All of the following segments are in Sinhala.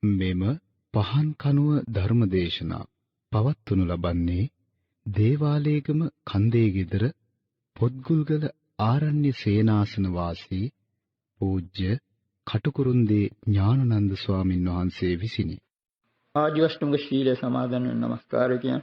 මෙම පහන් කනුව ධර්මදේශනා පවත්වනු ලබන්නේ දේවාලේගම කන්දේ ගෙදර පොත්ගුල්ගල ආරණ්‍ය සේනාසන වාසී පූජ්‍ය කටුකුරුන්දී ඥානানন্দ ස්වාමින් වහන්සේ විසිනි. ආජීවශ්‍රමක ශීල සමාදන් වෙන නමස්කාර කියන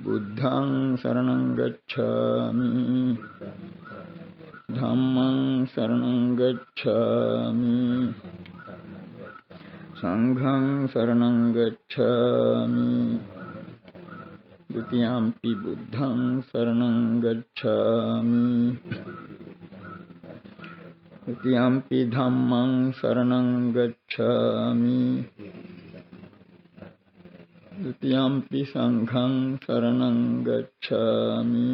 බුද්ධං शरणं गच्छामि ධම්මං शरणं गच्छामि සංඝං शरणं गच्छामि ဒုတိယံ पि බුද්ධං शरणं गच्छामि ဒုတိယံ पि ධම්මං शरणं गच्छामि ဒုတိယံ पि සංඝං शरणं गच्छामि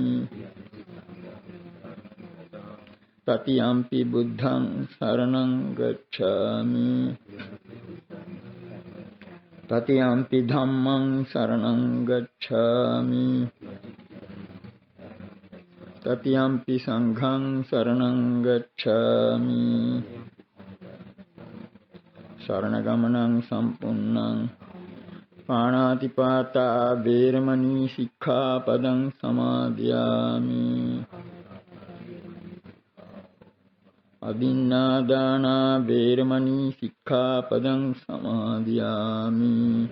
တတိယံ पि බුද්ධං शरणं गच्छामि တတိယံ पि ධම්මං शरणं गच्छामि တတိယံ पि සංඝං शरणं गच्छामि शरण गमनं සම්පුන්නං පාණාතිපාතා වේරමණී සික්ඛාපදං සමාදියාමි අදින්නාදානා වේරමණී සික්ඛාපදං සමාදියාමි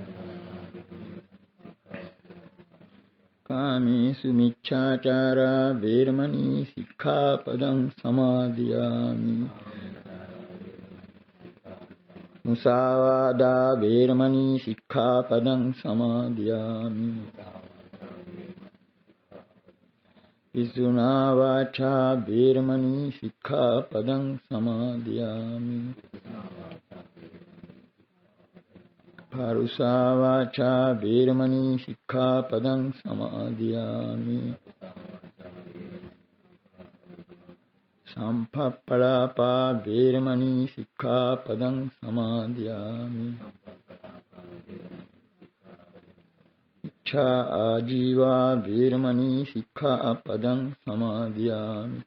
කාමේසු මිච්ඡාචාරා වේරමණී සික්ඛාපදං සමාදියාමි මුසාවාදා වේරමණී සික්ඛාපදං සමාදියාමි පිසුනා වාචා වේරමණී සික්ඛාපදං සමාදියාමි පරුසා වාචා වේරමණී සික්ඛාපදං සමාදියාමි සම්පප්පලාපා වේරමණී සික්ඛාපදං සමාදියාමි ඉච්ඡා ආජීවා වේරමණී සික්ඛාපදං සමාදියාමි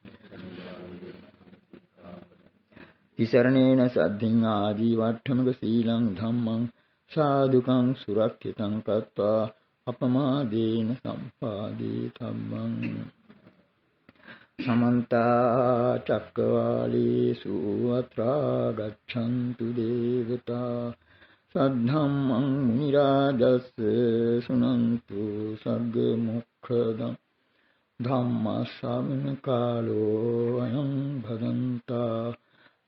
තිසරණේන සද්ධින් ආදී වට්ඨමක සීලං ධම්මං සාදුකං සුරක්ෂිතං කତ୍වා අපමාදේන සම්පාදේ ධම්මං समन्ता चक्रवालेषु अत्रा गच्छन्तु देवता सद्धम्मं मुनिराजस्य शृण्वन्तु सर्गमुखदं धम्मश्रवणकालो अयं भदन्ता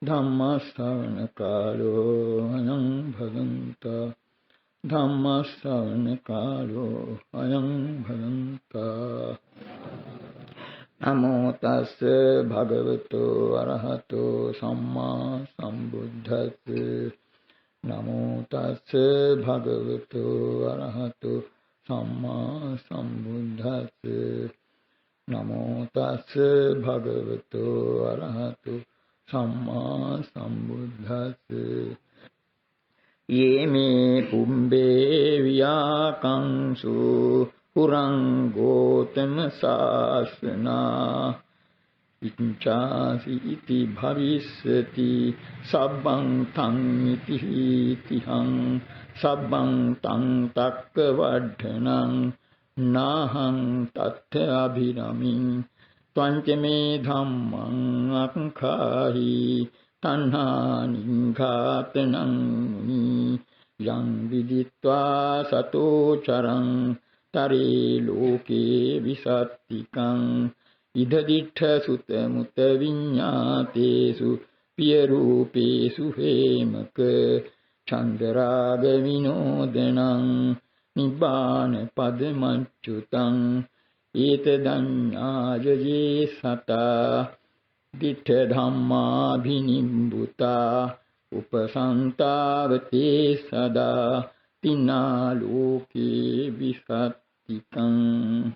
धम्मश्रवणकालो अयं भदन्ता धम्मश्रवणकालो अयं भदन्ता නමෝ තස් භගවතු අරහතෝ සම්මා සම්බුද්දස්ස නමෝ තස් භගවතු අරහතෝ සම්මා සම්බුද්දස්ස නමෝ තස් භගවතු අරහතෝ සම්මා සම්බුද්දස්ස යේමේ පුම්බේ වියාකංසු පුරං ගෝතම ශාසනා ඉච්ඡාසි ඉති භවිස්සති සබ්බං තං ඉති තිහං සබ්බං තං තක්ක වඩ්ඩනං නාහං තත්ථ අභිරමින් ත්වංචමේ ධම්මං අක්ඛාහි තණ්හානින් ඝාතනං යං විදිත්වා සතෝ චරං තරේ ලෝකේ විසත්තිකං ඉද දිඨ සුත මුත විඤ්ඤාතේසු පිය රූපේසු හේමක චන්දරාග විනෝදනං නිබ්බාන පදමච්චුතං ඒතදඤ්ඤායයේ සතා දිඨ ධම්මා භිනිම්බුතා උපසන්තාවතේ සදා තිනා ලෝකේ විසත්තිකං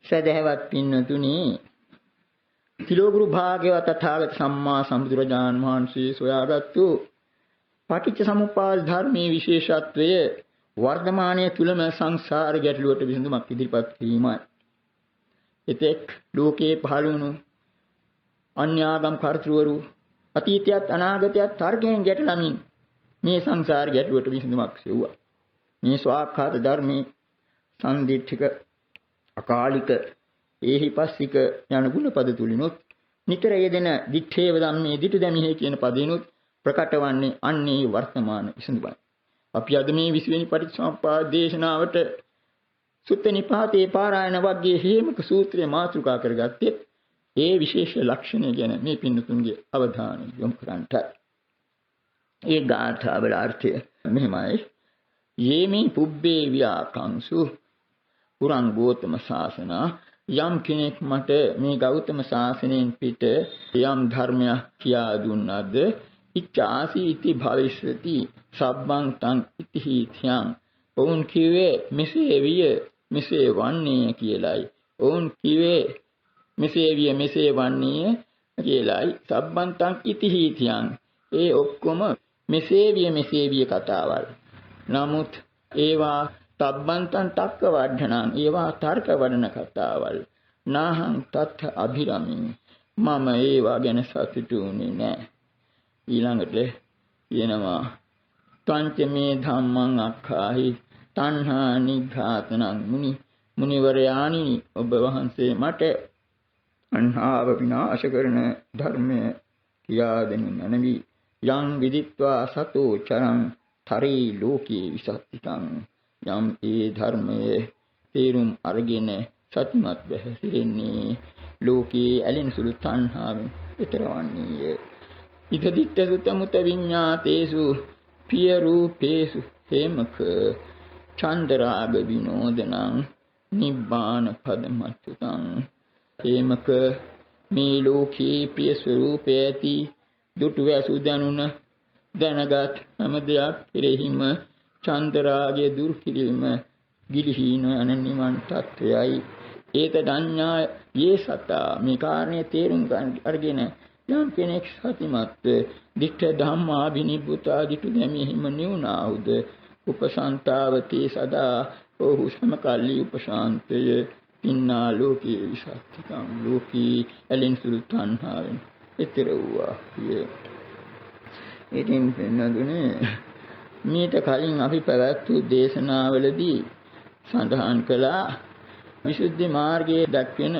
සදහවත් පින්නතුනි තිලෝගුරු භාග්‍යවත් තථාගත සම්මා සම්බුදුරජාණන් වහන්සේ සොයාගත්තු පටිච්ච සමුප්පාද ධර්මයේ විශේෂත්වය වර්තමානයේ තුලම සංසාර ගැටලුවට විසඳුමක් ඉදිරිපත් කිරීමයි. එතෙක් ලෝකේ පහළ වුණු අන්‍යාගම් කර්තෘවරු අතීතයත් අනාගතයත් තර්කයෙන් ගැටලමින් මේ සංසාර ගැටලුවට විසඳුමක් සෙව්වා. මේ ස්වාක්ඛාත ධර්මයේ සම්දිත්තික අකාලික ඒහිපස්සික යන ගුණ පද තුලිනුත් නිතර යෙදෙන දිත්තේව ධම්මේ දිටු දැමිහි කියන පදිනුත් ප්‍රකට වන්නේ අන්නේ වර්තමාන විසඳුමයි. අපි අද මේ 20 වෙනි පටිච්චසමුප්පාද දේශනාවට සුත්ත නිපාතේ පාරායන වර්ගයේ හේමක සූත්‍රය මාතෘකා කරගත්තේ ඒ විශේෂ ලක්ෂණය ගැන මේ පින්නතුන්ගේ අවධානය යොමු කරන්නට. ඒ ගාථාවල අර්ථය මෙහිමයි. යේමි පුබ්බේ වියාකංසු පුරං ගෝතම ශාසන යම් කෙනෙක් මට මේ ගෞතම ශාසනයෙන් පිට යම් ධර්මයක් කියා දුන්නද ඉච්ඡාසි ඉති භවිෂ්‍යති සබ්බං තං ඉතිහි ත්‍යං ඔවුන් කිවේ මෙසේ විය මෙසේ වන්නේ කියලයි. ඔවුන් කිවේ මෙසේ විය මෙසේ වන්නේ කියලයි. සබ්බං තං ඉතිහි ත්‍යං ඒ ඔක්කොම මෙසේ විය කතාවල්. නමුත් ඒවා තබ්බන්තං තක්ක වඩණං ඒවා තර්ක වඩන කතාවල්. නාහං තත්ථ අභිරමින් මම ඒවා ගැන සතුටු වෙන්නේ නැහැ. ඊළඟට කියනවා තංච මේ ධම්මං අක්ඛාහි තණ්හා නිඝාතනං මුනිවරයාණි ඔබ වහන්සේ මට තණ්හාව විනාශ කරන ධර්මය කියා දෙනු මැනවි. යං විදිත්වා සතෝ චරං තරී ලෝකේ විසත්තිකං යම් ඒ ධර්මයේ තේරුම් අරගෙන සත්‍යමත් බැහැසිරෙන්නේ ලෝකේ ඇලෙන සුළු තණ්හාවෙන් ඊතරවන්නේය. ඉදදිත්ත සුතමුත විඤ්ඤාතේසු පිය රූපේසු හේමක චන්දරාග විනෝදනං නිබ්බාන පදමත්තුතං හේමක මේ ලෝකේ ප්‍රිය ස්වરૂපේ ඇති දුටු වැසු දනුන දැනගත් හැම දෙයක් කෙරෙහිම චන්දරාගය දුරු කිරීම ගිලිහින යන නිවන් තත්වයයි. ඒත ධඤ්ඤා යේ සතා මේ කාරණේ තේරුම් ගන්න අරගෙන යම් කෙනෙක් සතිමත් දිට්ඨ ධම්මා විනිබ්බුතා දිටු දැමීම නිවුණාවුද උපසන්තාවති සදා ඔහු සමකල්ලි උපශාන්තය ඉන්නා ලෝකේ විසත්තිකං ලෝකී ඇලෙන සුළු තණ්හාවෙන් ඊතර වූවා. ඉතින් වෙනදුනේ මීට කලින් අපි පැවැත්වූ දේශනාවලදී සඳහන් කළා විසුද්ධි මාර්ගයේ දක්වන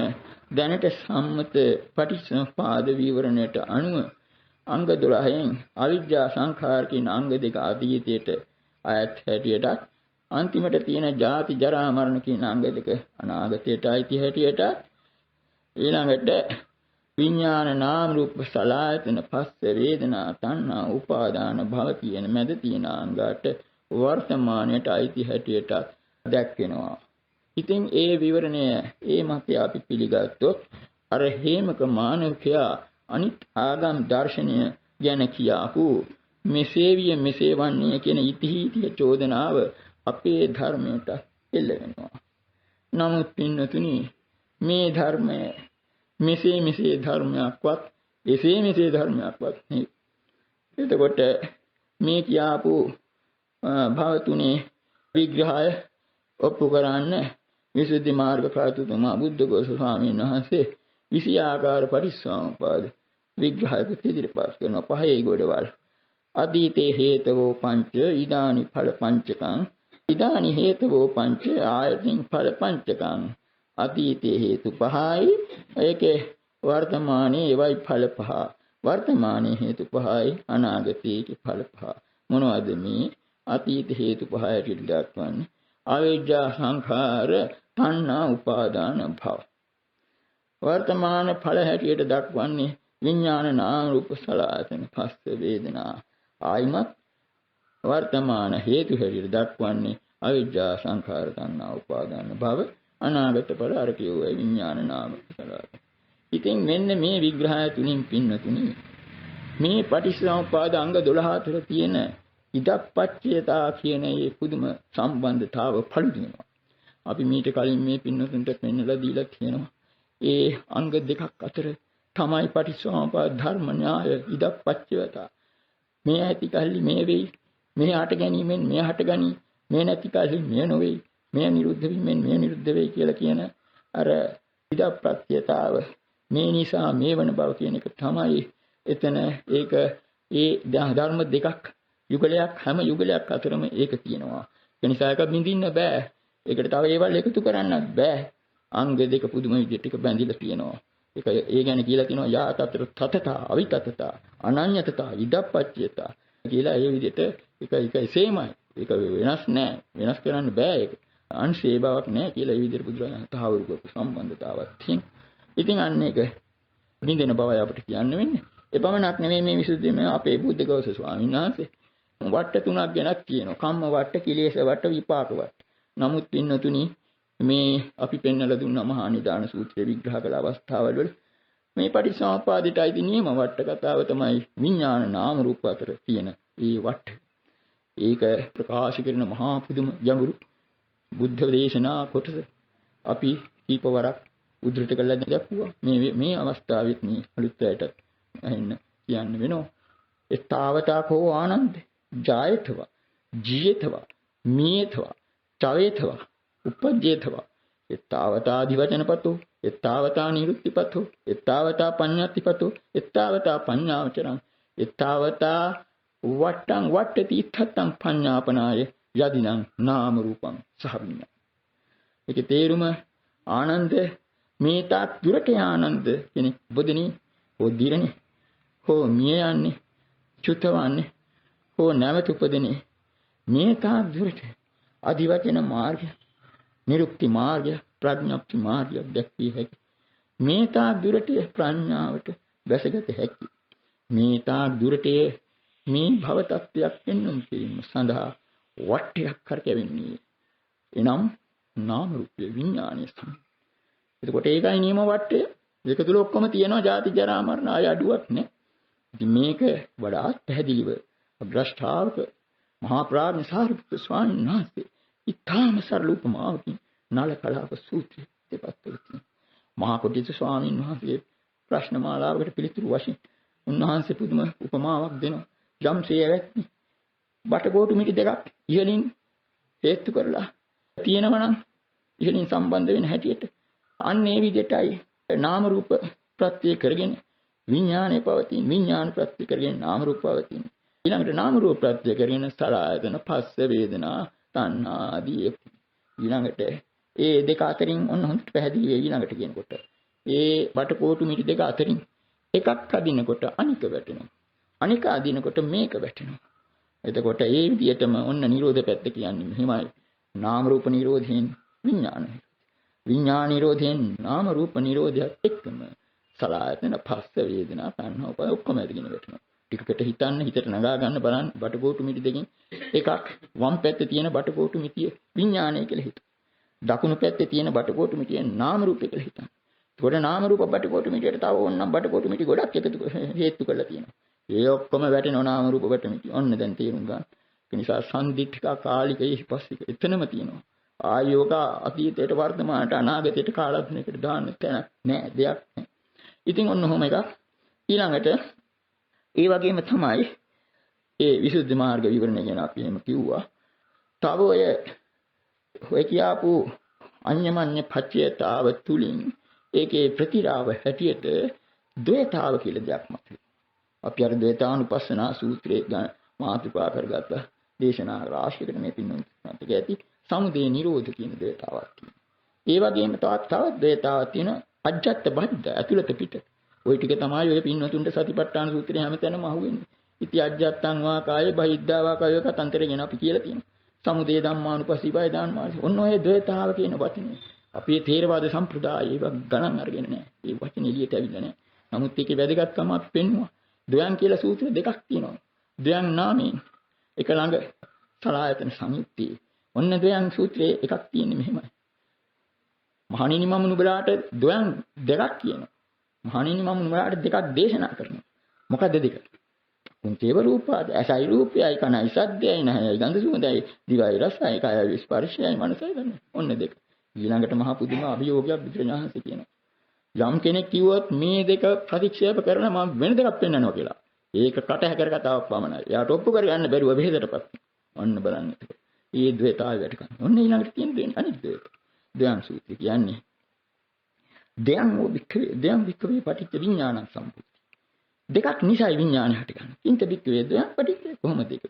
දැනට සම්මත පටිච්චසමුප්පාද විවරණයට අනුව අංග 12න් අවිජ්ජා සංඛාර කියන අංග දෙක අතීතයට අයත් හැටියටත් අන්තිමට තියෙන ජාති ජරා මරණ කියන අංග දෙක අනාගතයට අයිති හැටියට ඊළඟට විඥාන නාම රූප සලආයතන පස්ස වේදනා තණ්හා උපාදාන භව කියන මැද තියෙන අංගات වර්තමානයට අයිති හැටියට දැක්වෙනවා. ඉතින් ඒ විවරණය ඒ මතය අපි පිළිගත්තොත් අර හේමක මානවකයා අනිත් ආගම් දර්ශනය ගැන කියාපු මෙසේ විය මෙසේ වන්නේ කියන ඉතිහිතිය චෝදනාව අපේ ධර්මයට එල්ල වෙනවා. නමුත් පින්නතුනි මේ ධර්මය මෙසේ ධර්මයක්වත් එසේ මෙසේ ධර්මයක්වත් නෙවෙයි. එතකොට මේ කියාපු භව තුනේ විග්‍රහය ඔප්පු කරන්න විසුද්ධි මාර්ග ප්‍රාතුතුමා බුද්ධඝෝෂ ස්වාමීන් වහන්සේ 20 ආකාර පරිස්සම්පාද විග්‍රහයක ඉදිරිපත් කරන පහේ ගොඩවල්. අතීතේ හේතවෝ පංච ඉදානි ඵල පංචකං ඉදානි හේතවෝ පංච ආයතින් ඵල පංචකං අතීතේ හේතු පහයි ඒකේ වර්තමානයේ ඒවයි ඵල පහ වර්තමානයේ හේතු පහයි අනාගතයේ ඵල පහ මොනවද මේ අතීත හේතු පහයට දක්වන්නේ අවිජ්ජා සංඛාර තණ්හා උපාදාන භව වර්තමාන ඵල හැටියට දක්වන්නේ විඥාන නාම රූප සලආයතන පස්ස වේදනා ආයිමත් වර්තමාන හේතු හැටියට දක්වන්නේ අවිජ්ජා සංඛාර තණ්හා උපාදාන භව අනාගත ඵල අර කියුවේ විඥාන නාම සලආයතන. ඉතින් මෙන්න මේ විග්‍රහය තුලින් පින්නතුනි මේ පටිච්චසමුප්පාද අංග 12 තුළ තියෙන ඉදප්පච්චයතා කියන මේ පුදුම සම්බන්ධතාව පළුදිනවා. අපි මීට කලින් මේ පින්නතුන්ට පෙන්වලා දීලා තියෙනවා. ඒ අංග දෙකක් අතර තමයි පටිච්චසමුප්පාද ධර්ම න්‍යාය ඉදප්පච්චයතා. මේ ඇති කල්ලි මේ වෙයි. මේ හට ගැනීමෙන් මේ හටගනි. මේ නැති කල්ලි මේ නොවේයි. මේ නිරුද්ධ වීමෙන් මේ නිරුද්ධ වෙයි කියලා කියන අර ඉදප්‍රත්‍යතාව මේ නිසා මේ වන බව කියන එක තමයි එතන ඒක ඒ ධර්ම දෙකක් යුගලයක් හැම යුගලයක් අතරම ඒක තියෙනවා. ඒ නිසා ඒක බින්දින්න බෑ. ඒකට තව ඒවල් එකතු කරන්නත් බෑ. අංග දෙක පුදුම විදිහට එක බැඳිලා තියෙනවා. ඒක ඒ ගැන කියලා කියනවා යා තතර තතතා අවිතතතා අනඤ්‍යතතා ඉදප්පච්චයතා කියලා ඒ විදිහට ඒක එසේමයි. ඒක වෙනස් නෑ. වෙනස් කරන්න බෑ ඒක. අංශේ බවක් නෑ කියලා ඒ විදිහට බුදුරජාණන් තහවුරු කරපු සම්බන්ධතාවක් තියෙන. ඉතින් අන්න ඒක බින්දෙන බවයි අපිට කියන්න වෙන්නේ. එපමණක් නෙමෙයි මේ විසුද්ධිය මේ අපේ බුද්ධඝෝෂ ස්වාමීන් වහන්සේ වට්ට තුනක් ගැනත් කියනවා. කම්ම වට්ට, කිලේශ වට්ට, විපාක වට්ට. නමුත් පින්නතුනි මේ අපි පෙන්වලා දුන්න මහා නිදාන සූත්‍රයේ විග්‍රහ කළ අවස්ථාවල වල මේ පටිච්චසමුප්පාදයට අයිති නියම වට්ට කතාව තමයි විඥාන නාම රූප අතර තියෙන මේ වට්ට. ඒක ප්‍රකාශ කරන මහා පුදුම ගැඹුරු බුද්ධ දේශනා කොටස අපි කීපවරක් උද්දෘත කළා දැක්වුවා. මේ අවස්ථාවෙත් මේ අලුත්යට අහින්න කියන්න වෙනවා. එතාවතා කෝ ආනන්ද ජායතවා ජීයතවා මියතවා චවේතවා උපජ්ජේතවා එතාවතා දිවචනපතෝ එතාවතා නිරුක්තිපතෝ එතාවතා පඤ්ඤාතිපතෝ එතාවතා පඤ්ඤාවචරං එතාවතා වට්ටං වට්ටති ඉත්තං පඤ්ඤාපනාය යදිනං නාම රූපං සහ විඤ්ඤාණ. ඒකේ තේරුම ආනන්ද මේ තාක් දුරට ආනන්ද කෙනෙක් බොදෙනි හෝ දිරණි හෝ මිය යන්නේ චුතවන්නේ හෝ නැවත උපදිනේ මේ තාක් දුරට අධිවචන මාර්ගය නිරුක්ති මාර්ගය ප්‍රඥප්ති මාර්ගය දැක්විය හැකි. මේ තාක් දුරට ප්‍රඥාවට වැසගත හැකි. මේ තාක් දුරට මේ භව තත්ත්වයක් වෙන්නුම් කිරීම සඳහා වට්ටයක් කරකැවෙන්නේ. එනම් නාම රූපේ විඥානයේ සම. එතකොට ඒකයි නියම වට්ටය. ඒක තුල ඔක්කොම තියෙනවා ජාති ජරා මරණ ආය අඩුවක් නෑ. ඉතින් මේක වඩාත් පැහැදිලිව අග්‍රෂ්ඨාවක මහා ප්‍රඥ සාරිපුත්‍ර ස්වාමීන් වහන්සේ ඊටාම සරල උපමාවකින් නල කලාප සූත්‍රය දෙපත් කළා. මහා කොටිත ස්වාමීන් වහන්සේ ප්‍රශ්න මාලාවකට පිළිතුරු වශයෙන් උන්වහන්සේ පුදුම උපමාවක් දෙනවා. යම්සේ ඇවැත්නි බටකොටු මිටි දෙකක් ඉහළින් හේතු කරලා තියෙනවා නම් ඉහළින් සම්බන්ධ වෙන හැටියට අන්න ඒ විදිහටයි නාම රූප ප්‍රත්‍ය කරගෙන විඥානය පවතින. විඥාන ප්‍රත්‍ය කරගෙන නාම රූප පවතින. ඊළඟට නාම රූප ප්‍රත්‍ය කරගෙන සලආයතන පස්ස වේදනා තණ්හා ආදී ඊළඟට ඒ දෙක අතරින් ඔන්න හොඳට පැහැදිලි වෙයි. ඊළඟට කියනකොට ඒ බටකොටු මිටි දෙක අතරින් එකක් අදිනකොට අනික වැටෙනවා. අනික අදිනකොට මේක වැටෙනවා. එතකොට ඒ විදිහටම ඔන්න නිරෝධ පැත්ත කියන්නේ මෙහිමයි. නාම රූප නිරෝධයෙන් විඥානය. විඥාන නිරෝධයෙන් නාම රූප නිරෝධයත් එක්කම සලආයතන පස්ස වේදනා තණ්හා උපාය ඔක්කොම ඇදගෙන වැටෙනවා. ටිකකට හිතන්න හිතට නගා ගන්න බලන්න බටකොටු මිටි දෙකෙන් එකක් වම් පැත්තේ තියෙන බටකොටු මිටිය විඥානය කියලා හිතන්න. දකුණු පැත්තේ තියෙන බටකොටු මිටිය නාම රූපය කියලා හිතන්න. ඒකට නාම රූප බටකොටු මිටියට තව ඕනනම් බටකොටු මිටි ගොඩක් එකතු හේතු කරලා තියෙනවා. ඒ ඔක්කොම වැටෙනවා නාම රූප බට මිටි. ඔන්න දැන් තේරුම් ගන්න. ඒ නිසා සම්දිත්තික කාලික ඊපස්සික එතනම තියෙනවා. ආයෝග අතීතයට වර්තමානට අනාගතයට කාලඥයකට දාන්න තැනක් නෑ දෙයක් නෑ. ඉතින් ඔන්න ඔහොම එකක් ඊළඟට ඒ වගේම තමයි ඒ විසුද්ධි මාර්ග විවරණය ගැන අපි එහෙම කිව්වා. තව ඔය කියාපු අඤ්ඤමඤ්ඤ පච්චයතාව තුලින් ඒකේ ප්‍රතිරාව හැටියට ද්වේතාව කියලා දෙයක් මතුවේ. අපි අර ද්වේතානුපස්සනා සූත්‍රයේ මාතෘකා කරගත්ත දේශනා රාශියකට මේ පින්නන්ට ඇති සමුදය නිරෝධ කියන ද්වේතාවක් තියෙනවා. ඒ වගේම තවත් ද්වේතාවක් තියෙනවා අජ්ජත් බද්ධ ඇතුළත පිට. ওই ටික තමයි ඔය පින්නතුන්ට සතිපට්ඨාන සූත්‍රයේ හැමතැනම අහුවෙන්නේ. ඉති අජ්ජත්තං වා කාය බහිද්ධා වා කාය කතන්තරේ ගැන අපි කියලා තියෙනවා. සමුදය ධම්මානුපස්සී වය දානමානසි. ඔන්න ඔය ද්වේතාව කියන වචනේ. අපේ ථේරවාද සම්ප්‍රදාය ඒක ගණන් අරගෙන නැහැ. ඒ වචනේ එළියට ඇවිල්ලා නැහැ. නමුත් ඒකේ වැදගත්කම අපි පෙන්නවා. ද්වයන් කියලා සූත්‍ර දෙකක් තියෙනවා. ද්වයන් නාමයෙන් එක ළඟ සලආයතන සංයුක්තිය. ඔන්න ද්වයන් සූත්‍රයේ එකක් තියෙන්නේ මෙහෙමයි. මහණෙනි මම නුඹලාට ද්වයන් දෙකක් කියනවා. මහණෙනි මම නුඹලාට දෙකක් දේශනා කරනවා. මොකද්ද දෙක? කුංචේව රූපාද ඇසයි රූපයයි කනයි සද්දයයි නැහැයි ගන්ධ සුවඳයි දිවයි රසයි කායයි ස්පර්ශයයි මනසයි ගන්න. ඔන්න දෙක. ඊළඟට මහා පුදුම අභියෝගයක් බුදුරජාණන්සේ කියනවා. යම් කෙනෙක් කිව්වොත් මේ දෙක ප්‍රතික්ෂේප කරන මම වෙන දෙකක් පෙන්වනවා කියලා. ඒක කට හැකර කතාවක් පමණයි. යාට ඔප්පු කරගන්න බැරුව බෙහෙතටපත්. ඔන්න බලන්න. ඒ ද්වේතාවයට ගන්න. ඔන්න ඊළඟට තියෙන දේ අනිත් ද්වේත. දයන් සූත්‍රය කියන්නේ දයන් වික්‍රේ පටිච්ච විඥානං සම්පූර්ණ. දෙකක් නිසයි විඥානය හටගන්නේ. කිංච වික්‍රේ දයන් පටිච්ච කොහොමද ඒක?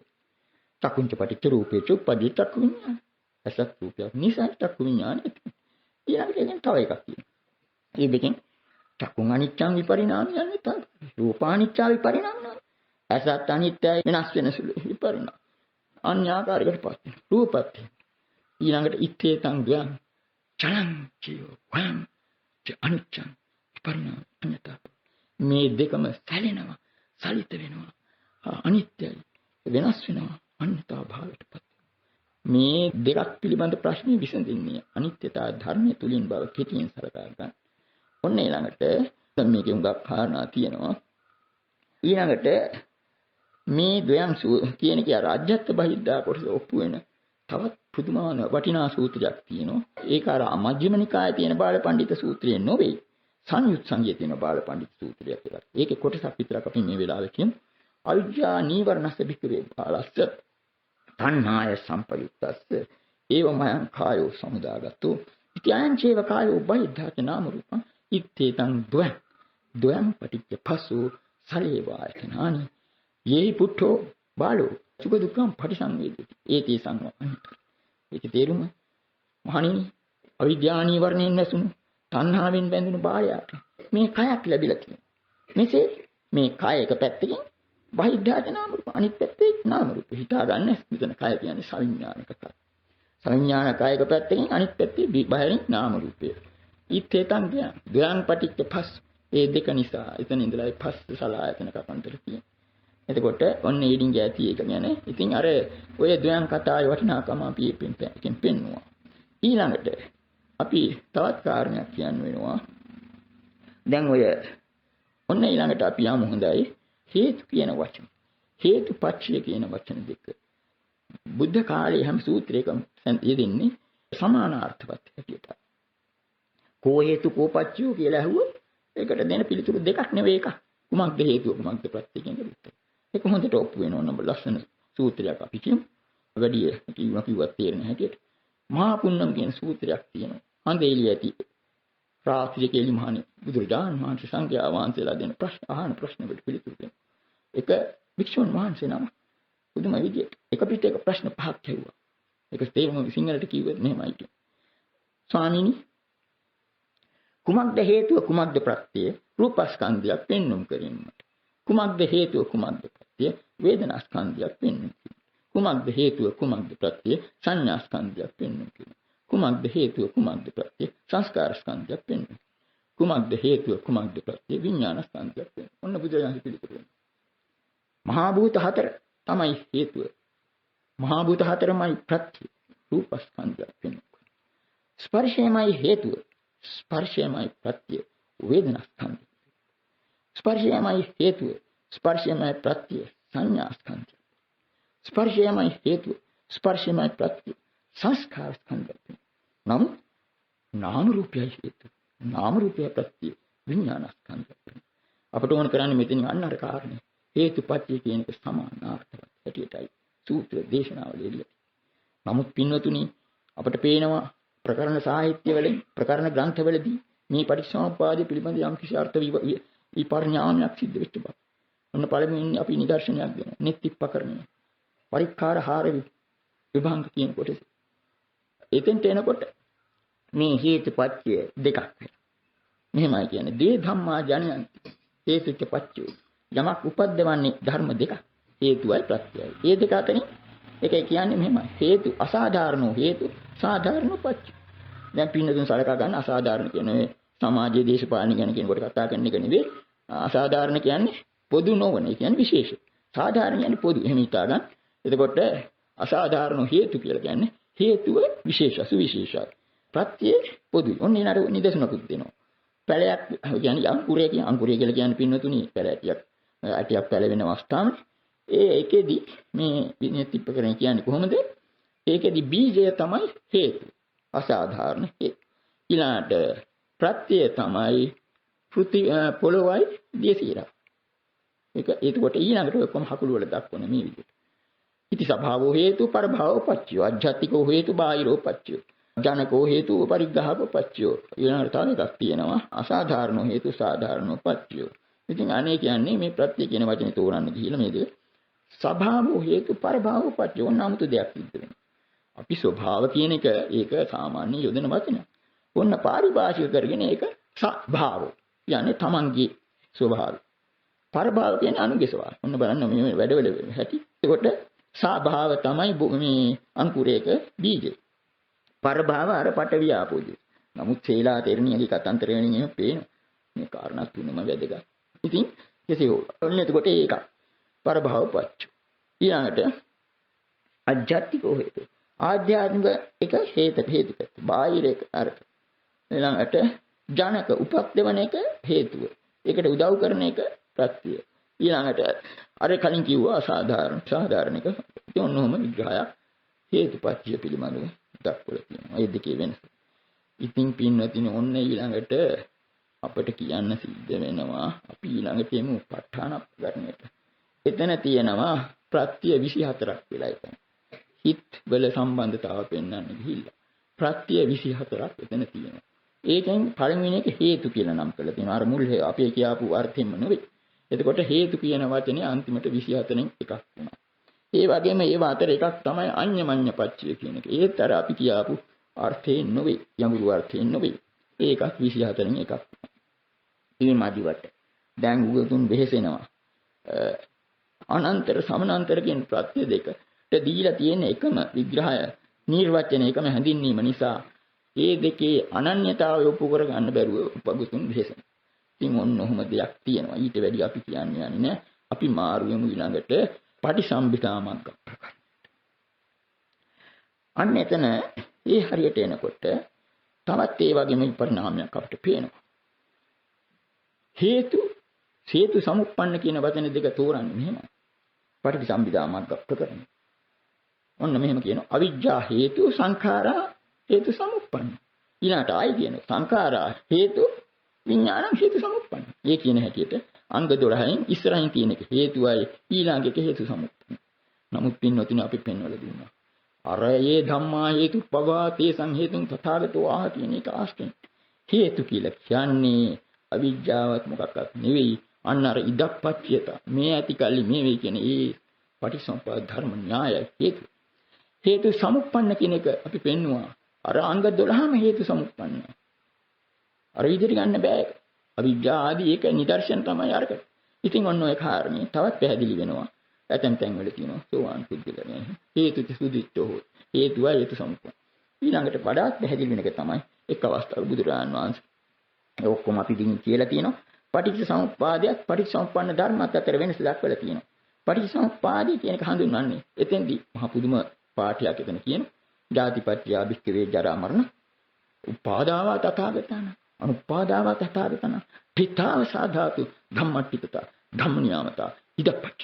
චක්කුංච පටිච්ච රූපේ චුප්පදී චක්කු විඥාන. අසත් රූපයක් නිසා චක්කු විඥානය. ඊළඟට එන්නේ තව එකක් තියෙනවා. මේ දෙකෙන් චක්කුං අනිච්චං විපරිණාමයන් විතර. රූපානිච්චා විපරිණාමන. අසත් අනිත්‍යයි වෙනස් වෙන සුළු විපරිණාම. අන්‍යාකාරයකට පත් වෙන රූපත්. ඊළඟට ඉත්තේතං දයන් චලං චියෝ වයං අනිච්චං විපරිණාම අඤ්ඤතා. මේ දෙකම සැලෙනවා, සලිත වෙනවා, අනිත්‍යයි, වෙනස් වෙනවා, අඤ්ඤතා භාවයටපත්. මේ දෙකක් පිළිබඳ ප්‍රශ්නේ විසඳින්නේ අනිත්‍යතා ධර්මයේ තුලින් බව කෙටියෙන් සලකා ගන්න. ඔන්න ඊළඟට මේකේ උඟක් කාරණා තියෙනවා. ඊළඟට මේ ද්වයං කියන කිය රාජ්‍යත්ව බහිද්දා කොටස ඔප්පු වෙන තවත් පුදුමාන වටිනා සූත්‍රයක් තියෙනවා. ඒක අර මජ්ක්‍ධිම නිකායේ තියෙන බාලපඬිත සූත්‍රයේ නොවේ. සංයුත් සංගයේ තියෙන බාලපඬිත සූත්‍රයක් එකක්. ඒකේ කොටසක් විතරක් අපි මේ වෙලාවේ කියමු. අවිජ්ජා නීවරණස්ස භික්ඛවේ බාලස්ස තණ්හාය සම්පයුක්තස්ස ඒවමයං කායෝ සමුදාගතෝ ඉත්‍යං චේව කායෝ බහිද්ධාච නාම රූපං ඉත්තේතං ද්වයං පටිච්ච පස්සෝ සලේවායතනානි යේහි පුට්ඨෝ බාලෝ සුඛ දුක්ඛං පටිසංවේදති ඒතේ සංවන්නි. ඒකේ තේරුම මහණෙනි අවිද්‍යා නීවරණයෙන් නැසුණු තණ්හාවෙන් බැඳුණු බාලයාට මේ කයක් ලැබිලා තියෙනවා. මෙසේ මේ කය එක පැත්තකින් බහිද්ධාච නාම රූප අනිත් පැත්තේ නාම රූප හිතා ගන්න. මෙතන කය කියන්නේ සවිඥානික කය. සවිඥාන කයක පැත්තකින් අනිත් පැත්තේ බාහිරින් නාම රූපය. ඊත්තේතං ද්වයං පටිච්ච පස්ස. ඒ දෙක නිසා එතන ඉඳලා පස්ස සලආයතන කපන්තර තියෙනවා. එතකොට ඔන්න ඊඩින් ගැටි එක කියන්නේ ඉතින් අර ඔය ද්වයං කතාවේ වටිනාකම අපි එකෙන් පෙන්නවා. ඊළඟට අපි තවත් කාරණයක් කියන්න වෙනවා. දැන් ඔය ඔන්න ඊළඟට අපි යමු හොඳයි හේතු කියන වචන. හේතුපච්චය කියන වචන දෙක. බුද්ධ කාලයේ හැම සූත්‍රයකම යෙදෙන්නේ සමානාර්ථවත් හැටියට. කෝ හේතු කෝ පච්චයෝ කියලා අහුවොත් ඒකට දෙන පිළිතුරු දෙකක් නෙවෙයි එකක්. කුමක්ද හේතුව කුමක්ද ප්‍රත්‍ය කියන එක. ඒක හොඳට ඔප්පු වෙනවා නම් ලස්සන සූත්‍රයක් අපි කියමු. වැඩි කිව්වත් තේරෙන හැටියට. මහා පුන්නම කියන සූත්‍රයක් තියෙනවා. හඳේලිය ඇති රාත්‍රී කේලි මහණේ බුදුරජාණන් වහන්සේ සංඝයා වහන්සේලා දෙන ප්‍රශ්න වලට පිළිතුරු දෙනවා. එක වික්ෂුන් වහන්සේ නම පුදුම විදියට එක පිට එක ප්‍රශ්න පහක් ඇහුවා. ඒක තේරුම සිංහලට කිව්වොත් මෙහෙමයි කියන්නේ. ස්වාමීනි කුමක්ද හේතුව කුමක්ද ප්‍රත්‍ය රූපස්කන්ධයක් පෙන්වුම් කිරීමට. කුමක්ද හේතුව කුමක්ද ප්‍රත්‍ය වේදනාස්කන්ධයක් පෙන්වුම් කිරීමට. කුමක්ද හේතුව කුමක්ද ප්‍රත්‍ය සංඥාස්කන්ධයක් පෙන්වුම් කිරීමට. කුමක්ද හේතුව කුමක්ද ප්‍රත්‍ය සංස්කාරස්කන්ධයක් පෙන්වුම්. කුමක්ද හේතුව කුමක්ද ප්‍රත්‍ය විඥානස්කන්ධයක් පෙන්වුම්. ඔන්න බුදුරජාණන් පිළිතුරු. මහා භූත හතර තමයි හේතුව. මහා භූත හතරමයි ප්‍රත්‍ය රූපස්කන්ධයක් පෙන්වුම්. ස්පර්ශයමයි හේතුව. ස්පර්ශයමයි ප්‍රත්‍ය වේදනාස්කන්ධය. ස්පර්ශයමයි හේතුව. ස්පර්ශයමයි ප්‍රත්‍ය සංඥාස්කන්ධය. ස්පර්ශයමයි හේතුව. ස්පර්ශයමයි ප්‍රත්‍ය සංස්කාරස්කන්ධය. නම් නාම රූපයයි හේතුව. නාම රූපය ප්‍රත්‍ය විඥානස්කන්ධය. අපට ඕන කරන්නේ මෙතනින් අන්න අර කාරණේ හේතුපත්‍ය කියන එක සමානාර්ථවත් හැටියටයි සූත්‍ර දේශනාවලදී. නමුත් පින්වතුනි අපට පේනවා ප්‍රකරණ සාහිත්‍ය වලින් ප්‍රකරණ ග්‍රන්ථ වලදී මේ පටිච්චසමුප්පාදය පිළිබඳ යම් කිසි අර්ථ විපරිණාමයක් සිද්ධ වෙච්ච බව. ඔන්න පළමුවෙන් අපි නිදර්ශනයක් දෙනවා. නිත්‍යපකරණය. පරික්කාර හාර විභංග කියන කොටස. එතෙන්ට එනකොට මේ හේතුපත්‍ය දෙකක් වෙනවා. මෙහෙමයි කියන්නේ දේ ධම්මා ජනයන්ති හේතුච්ච පච්චයෝ. යමක් උපද්දවන්නේ ධර්ම දෙකක්. හේතුවයි ප්‍රත්‍යයයි. මේ දෙක අතරින් එකයි කියන්නේ මෙහෙමයි. හේතු අසාධාරණෝ හේතු සාධාරණෝ පච්චය. දැන් පින්නතුන් සලකා ගන්න අසාධාරණ කියන්නේ සමාජයේ දේශපාලන ගැන කියනකොට කතා කරන එක නෙවෙයි. අසාධාරණ කියන්නේ පොදු නොවන. ඒ කියන්නේ විශේෂ. සාධාරණ කියන්නේ පොදු. එහෙම හිතා ගන්න. එතකොට අසාධාරණ හේතු කියලා කියන්නේ හේතුව විශේෂ සුවිශේෂයි. ප්‍රත්‍ය පොදුයි. ඔන්න ඊනර නිදර්ශනකුත් දෙනවා. පැලයක් කියන්නේ අංකුරය කියලා කියන්නේ පින්නතුනි පැලයක්. අටියක් පැලවෙන අවස්ථාවේ ඒකෙදි මේ විනයතිපකරණය කියන්නේ කොහොමද? ඒකෙදි බීජය තමයි හේතු. අසාධාරණ හේතු. ඊළාට ප්‍රත්‍ය තමයි පොළොවයි දියසීරා. ඒකට ඊළඟට ඔක්කොම හකුළු වල දක්වන මේ විදිහට. ඉති සභාවෝ හේතු පරභාවෝ පච්චයෝ අජ්ජත්තිකෝ හේතු බාහිරෝ පච්චයෝ ජනකෝ හේතු පරිග්‍රහකෝ පච්චයෝ. ඊළඟට තව එකක් තියෙනවා අසාධාරණෝ හේතු සාධාරණෝ පච්චයෝ. ඉතින් අනේ කියන්නේ මේ ප්‍රත්‍ය කියන වචනේ තෝරන්න ගිහිල්ලා මේ දෙක සභාවෝ හේතු පරභාවෝ පච්චයෝ නමුතු දෙයක් සිද්ධ වෙනවා. අපි ස්වභාව කියන එක ඒක සාමාන්‍ය යොදන වචනයක්. ඔන්න පාරිභාෂික කරගෙන ඒක සභාවෝ කියන්නේ තමන්ගේ ස්වභාවය. පරභාව කියන්නේ අනුගේ ස්වභාවය. ඔන්න බලන්න මේ වැඩවල හැටි. ඒකට සභාව තමයි මේ අංකුරයක බීජය. පරභාව අර පටවිය ආපෝජය. නමුත් සීලා තෙරණියගේ කතන්තර වෙනින් එහෙම පේනවා. මේ කාරණා තුනම වැදගත්. ඉතින් කෙසේ හෝ ඔන්න එතකොට ඒක පරභාව පච්ච. ඊළඟට අජ්ජත්තිකෝ හේතු. ආධ්‍යාත්මික එක හේතුක. බාහිර එක අර්ථ. ඊළඟට ජනක උපක්දවන එක හේතුව. ඒකට උදව් කරන එක ප්‍රත්‍ය. ඊළඟට අර කලින් කිව්වා සාධාරණ එක. ඉතින් ඔන්නෝම විග්‍රහයක් හේතුපත්‍ය පිළිබඳව දක්වලා තියෙනවා. ඒ දෙකේ වෙනස. ඉතින් පින්වත්නි ඔන්න ඊළඟට අපිට කියන්න සිද්ධ වෙනවා අපි ඊළඟට එමු ප ဋ ාණ ප්‍රකරණයට. එතන තියෙනවා ප්‍රත්‍ය 24ක් වෙලා එතන. හිත් වල සම්බන්ධතාව පෙන්වන්න ගිහිල්ලා. ප්‍රත්‍ය 24ක් එතන තියෙනවා. ඒකෙන් පළවෙනි එක හේතු කියලා නම් කරලා තියෙනවා. අර මුල් අපේ කියාපු අර්ථයෙන්ම නෙවෙයි. එතකොට හේතු කියන වචනේ අන්තිමට 24න් එකක් වුණා. ඒ වගේම ඒව අතර එකක් තමයි අඤ්ඤමඤ්ඤ පච්චය කියන එක. ඒත් අර අපි කියාපු අර්ථයෙන් නෙවෙයි, යමුරු අර්ථයෙන් නෙවෙයි. ඒකත් 24න් එකක්. මේ මදිවට. දැන් උගතුන් වෙහෙසෙනවා. අනන්තර සමානන්තර කියන ප්‍රත්‍ය දෙකට දීලා තියෙන එකම විග්‍රහය, නිර්වචන එකම හැඳින්වීම නිසා ඒ දෙකේ අනන්‍යතාවය ඔප්පු කර ගන්න බැරුව උපගතුන් වෙහෙසෙනවා. ඉතින් ඔන්න ඔහොම දෙයක් තියෙනවා. ඊට වැඩි අපි කියන්නේ යන්නේ නැහැ. අපි මාරුවෙමු ඊළඟට පටිසම්භිදා මග්ග ප්‍රකරණයට. අන්න එතන ඒ හරියට එනකොට තවත් ඒ වගේම පරිණාමයක් අපිට පේනවා. හේතු සමුප්පන්න කියන වචන දෙක තෝරන්නේ මෙහෙම. පටිසම්භිදා මග්ග ප්‍රකරණ. ඔන්න මෙහෙම කියනවා. අවිජ්ජා හේතු සංඛාරා හේතු සමුප්පන්න. ඊළාට ආයි කියනවා සංඛාරා හේතු විඥානං හේතු සමුප්පන්න. ඒ කියන හැටියට අංග 12න් ඉස්සරහින් තියෙන එක හේතුවයි ඊළඟ එක හේතු සමුප්පන්න. නමුත් පින්වතුනි අපි පෙන්වලා දුන්නා. අර ඒ ධම්මා හේතු පවාතේ සංහේතුන් තථාගතෝ ආහ කියන එක ආස්තෙන්. හේතු කියලා කියන්නේ අවිජ්ජාවත් මොකක්වත් නෙවෙයි. අන්න අර ඉදප්පච්චයත මේ ඇති කල්ලි මේ වෙයි කියන ඒ පටිසම්පාද ධර්ම න්‍යාය හේතු සමුප්පන්න කියන එක අපි පෙන්නවා. අර අංග 12ම හේතු සමුප්පන්න. අර විදිහට ගන්න බෑ. අවිජ්ජා ආදී ඒක නිදර්ශන තමයි අරකට. ඉතින් ඔන්න ඔය කාරණේ තවත් පැහැදිලි වෙනවා. ඇතැම් තැන්වල තියෙනවා සෝවාන් පුද්ගලයන් හේතු සුදිච්චෝ හේතුව හේතු සමුප්පන්න. ඊළඟට වඩාත් පැහැදිලි වෙන එක තමයි එක් අවස්ථාවක බුදුරජාණන් වහන්සේ ඔක්කොම අපි දින් කියලා තියෙනවා. පටිච්චසමුප්පාදයක් පටිච්චසමුප්පන්න ධර්මات අතර වෙනස දක්වලා තියෙනවා. පටිච්චසමුප්පාදය කියන එක හඳුන්වන්නේ එතෙන්දී මහ පුදුම පාඨයක් එතන කියනවා. ජාතිපත්‍ය භික්ඛවේ ජරා මරණ උපාදාව තථාගතන අනුපාදාව තථාගතන පිතාව සාධාතු ධම්මට්ඨිකත ධම්මනියාමතා ඉදප්පච්ච.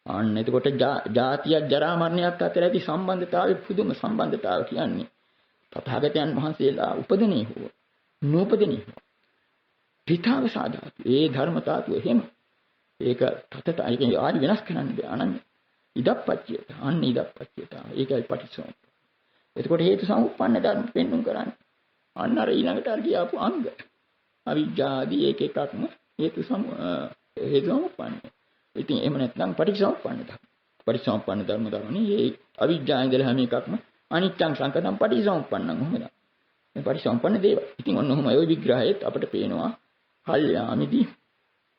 අන්න එතකොට ජාතිය ජරා මරණයත් අතර ඇති සම්බන්ධතාවය පුදුම සම්බන්ධතාව කියන්නේ තථාගතයන් වහන්සේලා උපදිනේ හෝ නූපදිනේ හෝ පිතාව සාධාතු ඒ ධර්මතාවය එහෙම ඒක තතට ඒක ආදි වෙනස් කරන්න බෑ අනන්‍ය ඉදප්පච්චිත අන්න ඉදප්පච්චිත ඒකයි පටිච්චසමුප්පාද. එතකොට හේතු සමුප්පන්න ධර්ම පෙන්වුම් කරන්නේ අන්න අර ඊළඟට අර කියාපු අංග අවිජ්ජා ආදී එක එකක්ම හේතු සමුප්පන්න. ඉතින් එහෙම නැත්නම් පටිච්චසමුප්පන්න ධර්ම. පටිච්චසමුප්පන්න ධර්ම ධර්මනේ මේ අවිජ්ජා ඉඳලා හැම එකක්ම අනිත්‍යං සංකතං පටිච්චසමුප්පන්නං කොහොමද? මේ පටිච්චසමුප්පන්න දේවල්. ඉතින් ඔන්න ඔහොම ඔය විග්‍රහයේත් අපිට පේනවා කල්යාමිදී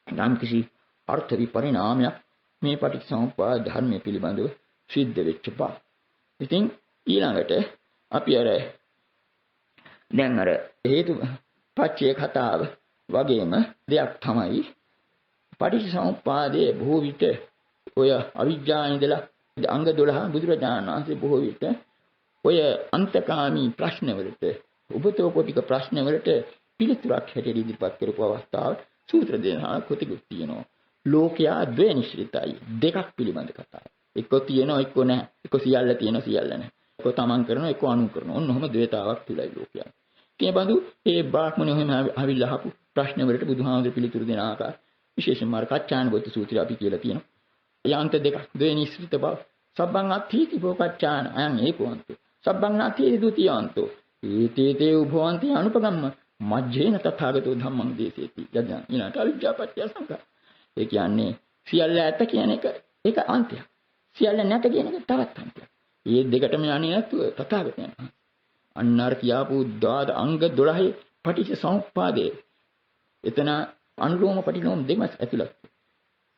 නම් කිසි අර්ථ විපරිණාමයක් මේ පටිච්චසමුප්පාද ධර්මයේ පිළිබඳව සිද්ධ වෙච්ච බව. ඉතින් ඊළඟට අපි දැන් හේතු පච්චය කතාව වගේම දෙයක් තමයි පටිච්චසමුප්පාදයේ බොහෝ විට ඔය අවිජ්ජා ඉඳලා අංග 12 බුදුරජාණන් වහන්සේ බොහෝ විට ඔය අන්තකාමී ප්‍රශ්නවලට උපතෝපෝතික ප්‍රශ්නවලට පිළිතුරක් හැටියට ඉදිරිපත් කරපු අවස්ථාව සූත්‍ර දෙනවා කොටිකුත් තියෙනවා. ලෝකයා ද්වේනිශ්චිතයි දෙකක් පිළිබඳ කතාව. එක්ක තියෙනවා එක්ක නැහැ. එක්ක සියල්ල තියෙනවා සියල්ල නැහැ. එක්ක තමන් කරනවා එක්ක අනුන් කරනවා. ඔන්න ඔහම ද්වේතාවක් තුලයි ලෝකයා. ඒ බඳු ඒ බ්‍රාහ්මණයෝ එහෙම අවිල්ලා අහපු ප්‍රශ්න වලට බුදුහාමුදුරු පිළිතුරු දෙන ආකාර විශේෂයෙන්ම අර කච්චායන සූත්‍රය අපි කියලා තියෙනවා. යාන්ත දෙකක් දෙනිස්ෘත බව. සබ්බං අත්ථීති භෝකච්චායන අයං ඒකවන්තෝ. සබ්බං අත්ථීති ဒ ුතියවන්තෝ. ඒතේ උභවන්ති අනුපගම්ම මජ්ජේන තථාගතෝ ධම්මං දේසේති. යදන ඊළඟට අවිජ්ජාපත්‍ය සංඛාර. ඒ කියන්නේ සියල්ල ඇත කියන එක ඒක අන්තයක්. සියල්ල නැත කියන එක තවත් අන්තයක්. මේ දෙකටම යන්නේ නැතුව තථාගතයන්. අන්නාර කියාපු ද්වාද අංග 12 පටිච්ච සමුප්පාදේ. එතන අනුලෝම පටිලෝම දෙකම ඇතුළත්.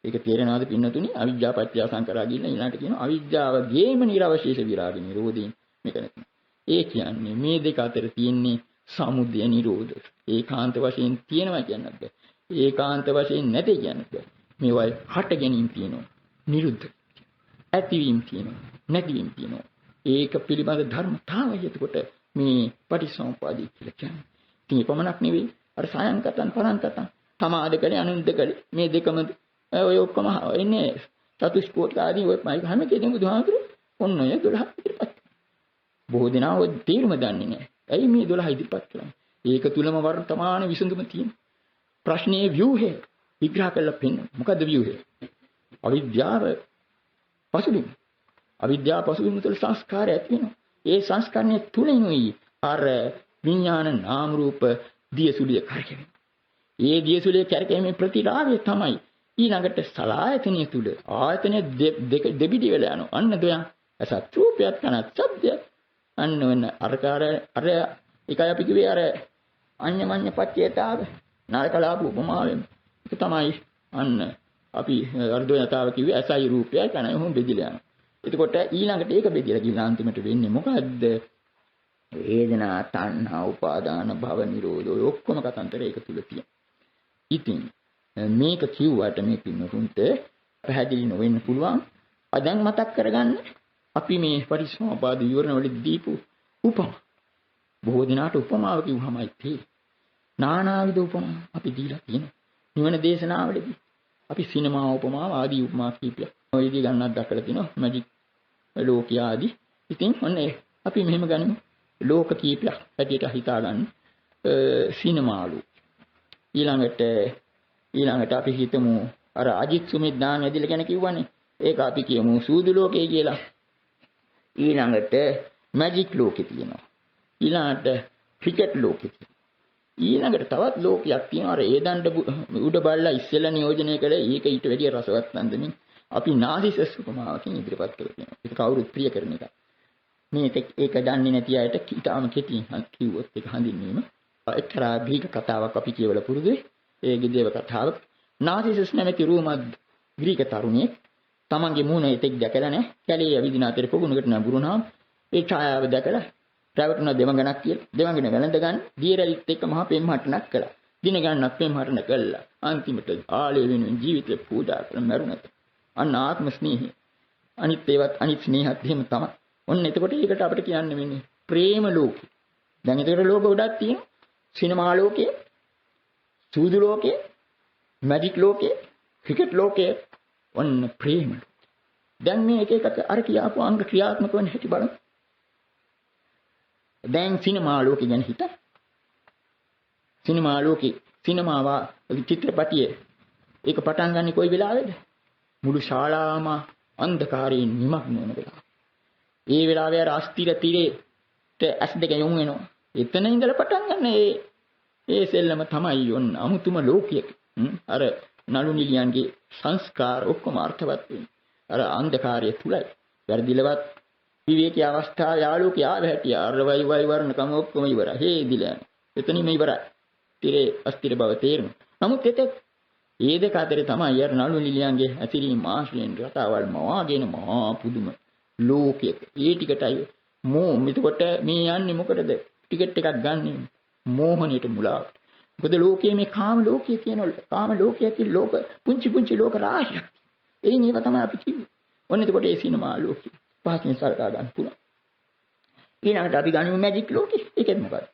ඒක තේරෙනවද පින්නතුනි? අවිජ්ජාපත්‍ය සංඛාරා කියන ඊළඟට කියනවා අවිජ්ජාවගේම නිර්වශේෂ විරාග නිරෝධයෙන් මෙතන. ඒ කියන්නේ මේ දෙක අතර තියෙන්නේ සමුදය නිරෝධ. ඒකාන්ත වශයෙන් තියෙනවා කියන්නත් බෑ. ඒකාන්ත වශයෙන් නැtei කියන්නත් බෑ. මේවයි හට ගැනීම තියෙනවා. නිරුද්ධ. ඇතිවීම තියෙනවා. නැතිවීම තියෙනවා. ඒක පිළිබඳ ධර්මතාවය එතකොට මේ පටිසමුපාදයි කියලා කියන්නේ. ඉතින් ඒ පමණක් නෙවෙයි අර සයන්කතන් පරන්කතන් සමාද කලේ අනුන්ද කලේ මේ දෙකම ඔය ඔක්කොම එන්නේ චතුෂ්කෝටි ආදී ඔය හැම කෙනෙම බුදුහාමුදුරුවෝ ඔන්න ඔය 12 ඉදිරිපත්. බොහෝ දෙනා ඔය තීරම දන්නේ නැහැ. ඇයි මේ 12 ඉදිරිපත් කරන්නේ? ඒක තුලම වර්තමාන විසඳුම තියෙනවා. ප්‍රශ්නේ ව්‍යුහය විග්‍රහ කරලා පෙන්නන. මොකද්ද ව්‍යුහය? අවිද්‍යාව පසුබිම. අවිද්‍යාව පසුබිම තුළ සංස්කාරය ඇති වෙනවා. ඒ සංස්කරණය තුලිනුයි අර විඥාන නාම රූප දියසුලිය කරකැවෙන්නේ. ඒ දියසුලිය කරකැවීමේ ප්‍රතිරාවය තමයි ඊළඟට සලආයතනය තුල ආයතන දෙබිඩි වෙලා යනවා. අන්න දොයන් අසත් රූපයක් කනත් ශබ්දයක්. අන්න වෙන අරකාර අර එකයි අපි කිව්වේ අර අඤ්ඤමඤ්ඤ පච්චේතාව නායකලාප උපමාවෙන්. ඒක තමයි අන්න අපි අර්ධයතාව කිව්වේ අසයි රූපයයි කනයි හොම් බෙදිලා යනවා. එතකොට ඊළඟට ඒක බෙදිලා ගිහලා අන්තිමට වෙන්නේ මොකද්ද? වේදනා තණ්හා උපාදාන භව නිරෝධ ඔය ඔක්කොම කතන්දර ඒක තුල තියෙනවා. ඉතින් මේක කිව්වට මේ පින්නතුන්ට පැහැදිලි නොවෙන්න පුළුවන්. දැන් මතක් කරගන්න අපි මේ පරිසම්පාද විවරණ වලදී දීපු උපමා. බොහෝ දිනාට උපමාව කිව්වමයි තේරෙන්නේ. නානාවිද උපමා අපි දීලා තියෙනවා. නිවන දේශනාවලදී අපි සිනමා උපමාව ආදී උපමා කීපයක් ඔය විදිහ ගන්නත් දක්වලා තිනවා. මැජික් ලෝකය ආදී. ඉතින් ඔන්න අපි මෙහෙම ගනිමු. ලෝක කීපයක් ඇටියට හිතා ගන්න. සිනමාලු. ඊළඟට අපි හිතමු අර අජිත් සුමිත් දාන ඇදලා ගැන කිව්වනේ. ඒක අපි කියමු සූදු ලෝකය කියලා. ඊළඟට මැජික් ලෝකේ තියෙනවා. ඊළඟට ක්‍රිකට් ලෝකේ තියෙනවා. ඊළඟට තවත් ලෝකයක් තියෙනවා. අර ඒ දණ්ඩ උඩ බල්ලා ඉස්සෙල්ලා නියෝජනය කළේ ඒක ඊට වැඩිය රසවත් නන්දමින් අපි නාසිසස් උපමාවකින් ඉදිරිපත් කරලා තියෙනවා. ඒක කවුරුත් ප්‍රිය කරන එකක්. මේක ඒක දන්නේ නැති අයට ඊටාම කෙටියෙන් කිව්වොත් ඒක හඳින්වීම. එක්තරා ග්‍රීක කතාවක් අපි කියවලා පුරුදුයි. ඒ ගිදේව කතාවක්. නාසිසස් නැමැති රෝමත් ග්‍රීක තරුණියෙක් තමන්ගේ මූණ එතෙක් දැකලා නැහැ. කැලේ ඇවිදින අතරේ පොකුණකට නඹුරුණාම ඒ ඡායාව දැකලා රැවටුණ දෙවඟනක් කියලා. දෙවඟන වැළඳ ගන්න දියරලිත් එක්ක මහා පෙම්හටනක් කළා. දින ගන්නක් පෙම්හටන කළා. අන්තිමට ආලේ වෙනුවෙන් ජීවිතේ පූජා කරලා මරුණත්. අන්න ආත්ම ස්නේහය. අනිත් ස්නේහත් එහෙම තමයි. ඔන්න එතකොට ඒකට අපිට කියන්න වෙන්නේ ප්‍රේම ලෝකේ. දැන් එතකොට ලෝක ගොඩක් තියෙනවා. සිනමා ලෝකේ, සූදු ලෝකේ, මැජික් ලෝකේ, ක්‍රිකට් ලෝකේ, ඔන්න ප්‍රේම. දැන් මේ එක එක අර කියාපු අංග ක්‍රියාත්මක වෙන හැටි බලමු. දැන් සිනමා ලෝකේ ගැන හිත. සිනමා ලෝකේ සිනමාව චිත්‍රපටියේ ඒක පටන් ගන්න කොයි වෙලාවේද? මුළු ශාලාවම අන්ධකාරයෙන් නිමග්න වෙන වෙලාව. ඒ වෙලාවේ අර අස්තිර තිරේට ඇස් දෙක යොමු වෙනවා. එතන ඉඳලා පටන් ගන්න ඒ සෙල්ලම තමයි යොන්න අමුතුම ලෝකයක. අර නළු නිලියන්ගේ සංස්කාර ඔක්කොම අර්ථවත් වෙන්නේ. අර අන්ධකාරය තුලයි. වැඩිලවත් විවේකී අවස්ථාවේ ආලෝකය ආව හැටි අර වයි වර්ණ කම ඔක්කොම ඉවරයි. හේදිලා යනවා. එතනින්ම ඉවරයි. තිරේ අස්තිර බව තේරෙනවා. නමුත් එතෙක් ඒ දෙක අතරේ තමයි අර නළු නිලියන්ගේ ඇතිරීම ආශ්‍රයෙන් රටාවල් මවාගෙන මහා පුදුම ලෝකයක. ඒ ටිකටයි මෙතකොට මේ යන්නේ මොකටද? ටිකට් එකක් ගන්න මෝහණයට මුලාවට. මොකද ලෝකයේ මේ කාම ලෝකයේ කියනවා. කාම ලෝකයේ තියෙන ලෝක පුංචි ලෝක රාශියක්. එයින් ඒව තමයි අපි කිව්වේ. ඔන්න එතකොට ඒ සිනමා ලෝකය පහකින් සලකා ගන්න පුළුවන්. ඊළඟට අපි ගනිමු මැජික් ලෝකෙ. ඒකෙත් මොකද?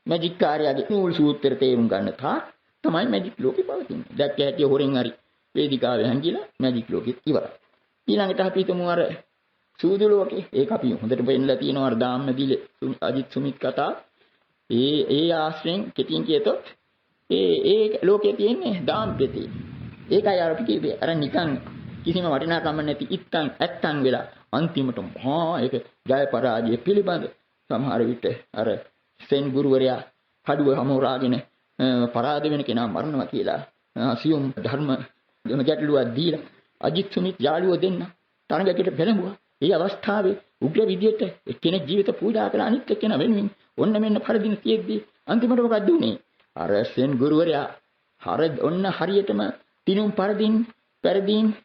මැජික් කාර්යයේ නූල් සූත්‍ර තේරුම් ගන්න තා තමයි මැජික් ලෝකෙ පවතින්නේ. දැක්ක හැටි හොරෙන් හරි වේදිකාවේ හැංගිලා මැජික් ලෝකෙත් ඉවරයි. ඊළඟට අපි හිතමු අර සූදු ලෝකේ. ඒක අපි හොඳට වෙන්නලා තියෙනවා අර දාම්මදිල අජිත් සුමිත් කතා. ඒ ආශ්‍රයෙන් කෙටියෙන් කියතොත් ඒ ලෝකයේ තියෙන්නේ දාම්ප්‍රති. ඒකයි අර අපි කිව්වේ අර නිකන් කිසිම වටිනාකමක් නැති ඉත්තන් ඇත්තන් වෙලා අන්තිමට මහා ඒක ජය පරාජය පිළිබඳ සමහර විට අර සෙන් ගුරුවරයා කඩුව හමෝරාගෙන පරාද වෙන කෙනා මරනවා කියලා සියුම් ධර්ම ගැටලුවක් දීලා අජිත් සුමිත් යාළුවෝ දෙන්න තරඟයකට පෙළඹුවා. ඒ අවස්ථාවේ උග්‍ර විදියට එක්කෙනෙක් ජීවිත පූජා කළ අනිත් එක්කෙනා වෙනුවෙන් ඔන්න මෙන්න පරදින තියෙද්දි අන්තිමට මොකක්ද උනේ? අර සෙන් ගුරුවරයා ඔන්න හරියටම තිනුම් පරදින්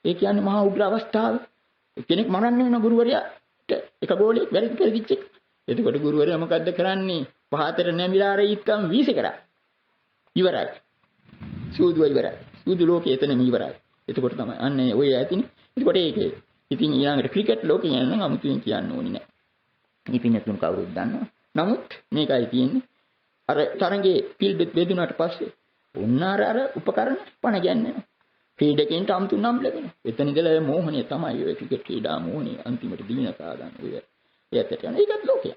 ඒ කියන්නේ මහා උග්‍ර අවස්ථාව. කෙනෙක් මරන්න වෙන ගුරුවරයාට එක ගෝලයක් වැරදිච්ච එක. එතකොට ගුරුවරයා මොකද්ද කරන්නේ? පහතට නැමිලා අර ඊත්තම් වීස කරා. ඉවරයි. සූදුව ඉවරයි. සූදු ලෝකේ එතනම ඉවරයි. එතකොට තමයි අන්නේ ඔය ඇතිනේ. එතකොට ඒකේ ඉතින් ඊළඟට ක්‍රිකට් ලෝකේ යන නම් අමුතුවෙන් කියන්න ඕනේ නැහැ. ඉතින් කවුරුත් දන්නවා. නමුත් මේකයි තියෙන්නේ. අර තරඟේ ෆීල්ඩ් බෙදුනාට පස්සේ උන්නාර අර උපකරණ පණ ගැන්වෙනවා. ක්‍රීඩකයන්ට අමුතු නම් ලැබෙනවා. එතන ඉඳලා මෝහණය තමයි ඔය ක්‍රිකට් ක්‍රීඩා මෝහණය අන්තිමට දිනසා ගන්න ඔය. ඒකට යන ඒකත් ලෝකයක්.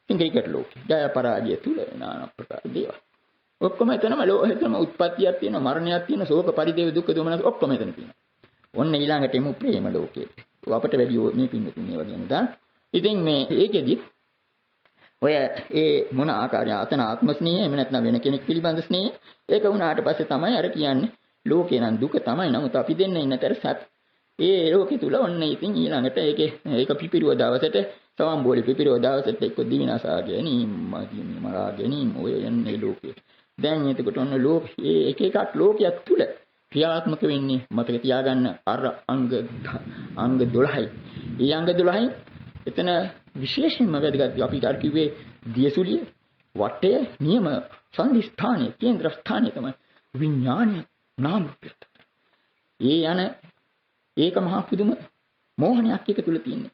ඉතින් ක්‍රිකට් ලෝකේ ජය පරාජය තුල নানা ප්‍රකාර දේවල්. ඔක්කොම එතනම ලෝකෙම උත්පත්තියක් තියෙනවා, මරණයක් තියෙනවා, ශෝක පරිදේව දුක්ඛ දෝමනස් ඔක්කොම එතන තියෙනවා. ඔන්න ඊළඟට එමු ප්‍රේම ලෝකෙට. අපිට වැඩි මේ පින්නතුන් ඒවා ගැන දාන්න. ඉතින් මේ ඒකෙදි ඔය ඒ මොන ආකාරය අතන ආත්ම ස්නේහය එහෙම නැත්නම් වෙන කෙනෙක් පිළිබඳ ස්නේහය ඒක වුණාට පස්සේ තමයි අර කියන්නේ ලෝකේ නම් දුක තමයි. නමුත් අපි දෙන්න ඉන්නතර සත් ඒ ලෝකෙ තුල ඔන්න ඉතින් ඊළඟට ඒක පිපිරුව දවසට සවම්බෝලි පිපිරුව දවසට එක්ක දිවිනාසා ගැනීම මරා ගැනීම ඔය යන්නේ ලෝකේ. දැන් එතකොට ඔන්න ලෝකේ එක එකක් ලෝකයක් තුල ක්‍රියාත්මක වෙන්නේ මතක තියාගන්න අර අංග 12යි. ඒ අංග 12යි එතන විශේෂයෙන්ම වැදගත් අපි අර කිව්වේ දියසුලිය වටය නියම සංදිස්ථානයේ කේන්ද්‍ර ස්ථානයේ තමයි විඥානය නාම රූපය. ඒ යන ඒක මහා පුදුම මෝහණයක් එක තුල තියෙන්නේ.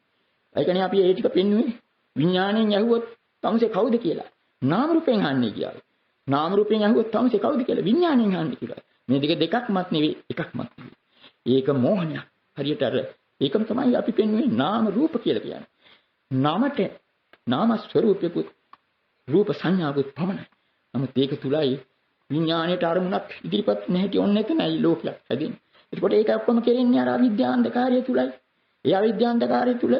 ඒ කියන්නේ අපි ඒ ටික පෙන්වුවේ විඥාණයෙන් ඇහුවොත් තමසේ කවුද කියලා. නාම රූපයෙන් අහන්නේ කියලා. නාම රූපයෙන් ඇහුවොත් තමසේ කවුද කියලා විඥාණයෙන් අහන්නේ කියලා. මේ දෙක දෙකක්මත් නෙවෙයි එකක්මත් නෙවෙයි. ඒක මෝහණයක්. හරියට අර ඒකම තමයි අපි පෙන්වුවේ නාම රූප කියලා කියන්නේ. නාමට නාම ස්වરૂපයකුත් රූප සංඥාවකුත් පමණයි. නමුත් ඒක තුලයි විඥාණයට අරමුණක් ඉදිරිපත් නැහැටි ඔන්න එතනයි ලෝකයක් හැදෙන්නේ. එතකොට ඒක ඔක්කොම කෙරෙන්නේ අර අවිද්‍යාන්ධකාරය තුලයි. ඒ අවිද්‍යාන්ධකාරය තුල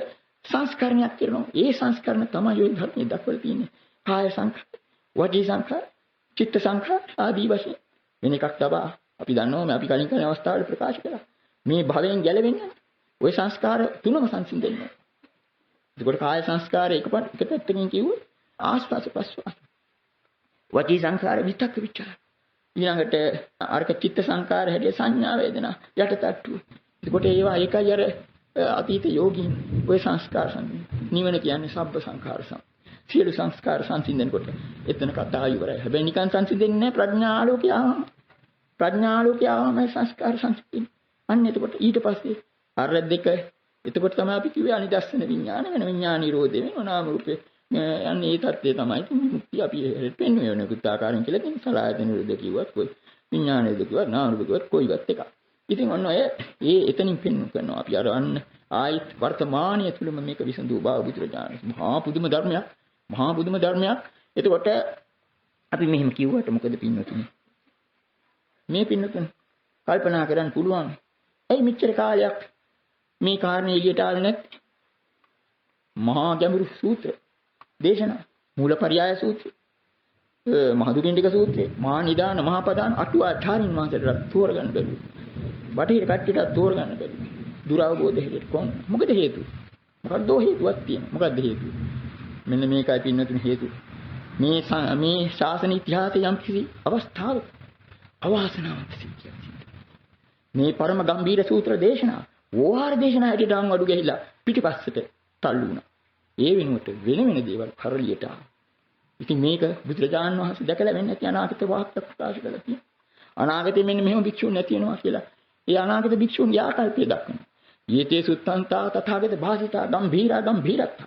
සංස්කරණයක් කරනවා. ඒ සංස්කරණ තමයි ඔය ධර්මයේ දක්වලා තියෙන්නේ. කාය සංඛාර, වචී සංඛාර, චිත්ත සංඛාර ආදී වශයෙන්. වෙන එකක් තබා අපි දන්නවා මේ අපි කලින් කරන අවස්ථාවල ප්‍රකාශ කළා. මේ භවයෙන් ගැලවෙන්නේ ওই සංස්කාර තුනම සංසිඳෙන්නේ. එතකොට කාය සංස්කාරය එක පැත්තකින් කිව්වොත් ආස්වාස ප්‍රස්වාස. වචී සංඛාර විතක්ක විචාර. ඊළඟට අර්ක චිත්ත සංඛාර හැදී සංඥා වේදනා යටටට්ටු. එතකොට ඒවා ඒකයි අර අතීත යෝගීන් ওই සංස්කාර සංසිඳන. නිවන කියන්නේ සබ්බ සංඛාර සම්. සියලු සංස්කාර සංසිඳනකොට එතන කතාව ඉවරයි. හැබැයි නිකන් සංසිඳෙන්නේ නැහැ ප්‍රඥාලෝකය ආවම. ප්‍රඥාලෝකය ආවම සංස්කාර සංසිඳෙන්නේ. අන්න එතකොට ඊට පස්සේ අර දෙක එතකොට තමයි අපි කිව්වේ අනිදස්සන විඥාන වෙන විඥාන නිරෝධය වෙන නාම රූපේ යන්නේ ඒ தත්ත්වය තමයි මුක්තිය අපි පෙන්වන්නේ වෙන කුත් ආකාරයෙන් කියලා තියෙන සලආයතන නිරෝධය කිව්වත් කොයි විඥානයද කිව්වත් නාම රූප කිව්වත් කොයිවත් එකක්. ඉතින් ඔන්න ඔය එතනින් පෙන්වු කරනවා අපි අර අන්න ආයිත් වර්තමානීය තුලම මේක විසඳුව බව බුදුරජාණන් මහා පුදුම ධර්මයක්. එතකොට අපි මෙහෙම කිව්වට මොකද පින්නතුනි? මේ පින්නතුනි කල්පනා කරන්න පුළුවන්. ඇයි මෙච්චර කාලයක් මේ කාරණේ එළියට ආවේ නැත්තේ? මහා ගැඹුරු සූත්‍ර දේශනා මූලපරියාය සූත්‍රය, මහදුකින්ඩික සූත්‍රය, මහා නිදාන, මහා පදාන අටුවාචාරින් වහන්සේට තෝරගන්න බැහැ. බටහිර කට්ටියට තෝරගන්න බැහැ. දුරවබෝධ හේතු කොහොමද? මොකද හේතුව? මොකක්ද හේතුවක් තියෙන්නේ? මොකක්ද හේතුව? මෙන්න මේකයි පින්නතුනි හේතුව. මේ ශාසන ඉතිහාසයේ යම් කිසි අවස්ථාවක අවාසනාවන්ත සිද්ධියක්. මේ පරම ගම්භීර සූත්‍ර දේශනා ඕහාර දේශනා හැටියට අංගඩු ගහිලා පිටිපස්සට තල්ලු වුණා. ඒ වෙනුවට වෙන දේවල් කරලියට ආවා. ඉතින් මේක බුදුරජාණන් වහන්සේ දැකලා වෙන්නේ නැති අනාගත වාක්‍ය ප්‍රකාශ කළා තියෙනවා. අනාගතේ මෙන්න මෙහෙම භික්ෂුන් නැති වෙනවා කියලා. ඒ අනාගත භික්ෂුන්ගේ ආකල්පය දක්වනවා. යේතේ සුත්තන්තා තථාගත භාසිතා ගම්භීරත්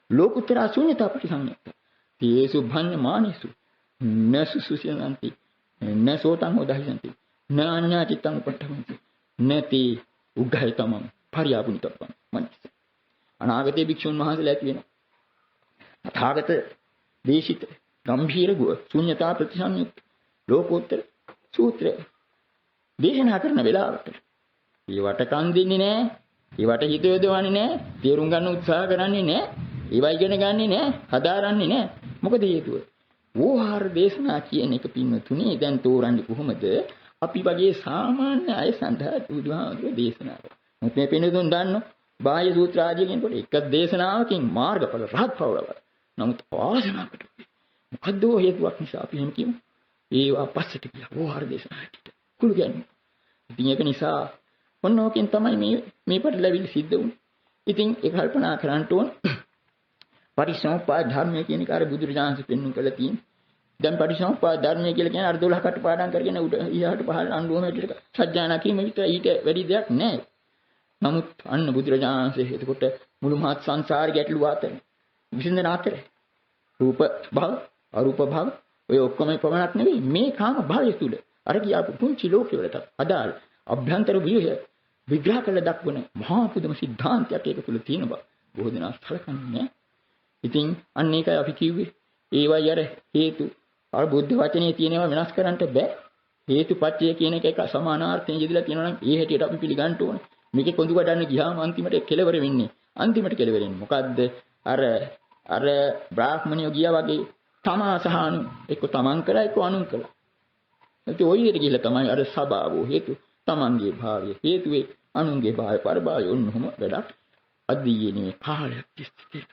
ලෝකුත්තර ශුන්‍යතා ප්‍රතිසංයුක්ත. තේසු භඤ්ඤ මානේසු නසුසුසයන්ති නසෝතං උදහිසන්ති නාඤ්ඤා චිත්තං උපට්ඨමන්ති නැති උග්ඝයිතමං පරියාපුනිතප්පං මනස. අනාගතයේ භික්ෂුන් වහන්සේලා ඇති වෙනවා. තථාගත දේශිත ගම්භීර ගුව ශුන්‍යතා ප්‍රතිසංයුක්ත ලෝකෝත්තර සූත්‍රය දේශනා කරන වෙලාවට. ඒවට කන් දෙන්නේ නැහැ. ඒවට හිත යොදවන්නේ නැහැ. තේරුම් ගන්න උත්සාහ කරන්නේ නැහැ. ඒවා ඉගෙන ගන්නේ නැහැ. හදාරන්නේ නැහැ. මොකද හේතුව? වෝහාර දේශනා කියන එක පින්වතුනි දැන් තෝරන්නේ කොහොමද? අපි වගේ සාමාන්‍ය අය සඳහා බුදුහාමුදුරේ දේශනා කරා. මොකද මේ පින්වතුන් දන්නෝ බාහ්‍ය සූත්‍ර ආදී කියනකොට එක දේශනාවකින් මාර්ගඵල රහත් පවරවල. නමුත් ආසනාවට මොකද්ද හේතුවක් නිසා අපි එහෙම කියමු. ඒවා පස්සට ගියා වෝහාර දේශනාවට. කුළු කියන්නේ. ඉතින් ඒක නිසා ඔන්න ඕකෙන් තමයි මේ පටලැවිලි සිද්ධ වුනේ. ඉතින් ඒක කල්පනා කරන්න ඕන. පටිච්චසමුප්පාද ධර්මය කියන එක අර බුදුරජාණන් පෙන්වන්න කළ තියෙන්නේ. දැන් පටිච්චසමුප්පාද ධර්මය කියලා කියන්නේ අර 12 කට පාඩම් කරගෙන උඩ ඊහාට පහළ අඬුවම ටික සත්‍යනා කීම විතර ඊට වැඩි දෙයක් නැහැ. නමුත් අන්න බුදුරජාණන්සේ එතකොට මුළු මහත් සංසාර ගැටලුව අතර විසඳන අතර රූප භව අරූප භව ඔය ඔක්කොම පමණක් නෙවෙයි මේ කාම භවය තුල අර කියාපු පුංචි ලෝකවලට අදාළ අභ්‍යන්තර ව්‍යුහය විග්‍රහ කළ දක්වන මහා පුදුම સિદ્ધාන්තයක් ඒක තුල තියෙන බව බොහෝ දෙනා සලකන්නේ නැහැ. ඉතින් අන්න ඒකයි අපි කිව්වේ. ඒවයි අර හේතු අර බුද්ධ වචනේ තියෙනවා වෙනස් කරන්න බෑ. හේතුපත්‍ය කියන එක සමානාර්ථයෙන් යෙදලා තියෙනවා නම් ඒ හැටියට අපි පිළිගන්න ඕනේ. මේකේ කොඳු වඩන්න ගියාම අන්තිමට කෙලවර වෙන්නේ. අන්තිමට කෙලවර වෙන්නේ මොකද්ද? අර බ්‍රාහ්මණයෝ ගියා වගේ තමා සහ අනු එක්ක තමන් කළා එක්ක අනුන් කළා. ඒත් ওই විදිහට ගිහලා තමයි අර සබාවෝ හේතු තමන්ගේ භාවය හේතුවේ අනුන්ගේ භාවය පරභාවය ඔන්නෝම වැඩක්. අදීයේ කාලයක් තිස්සේ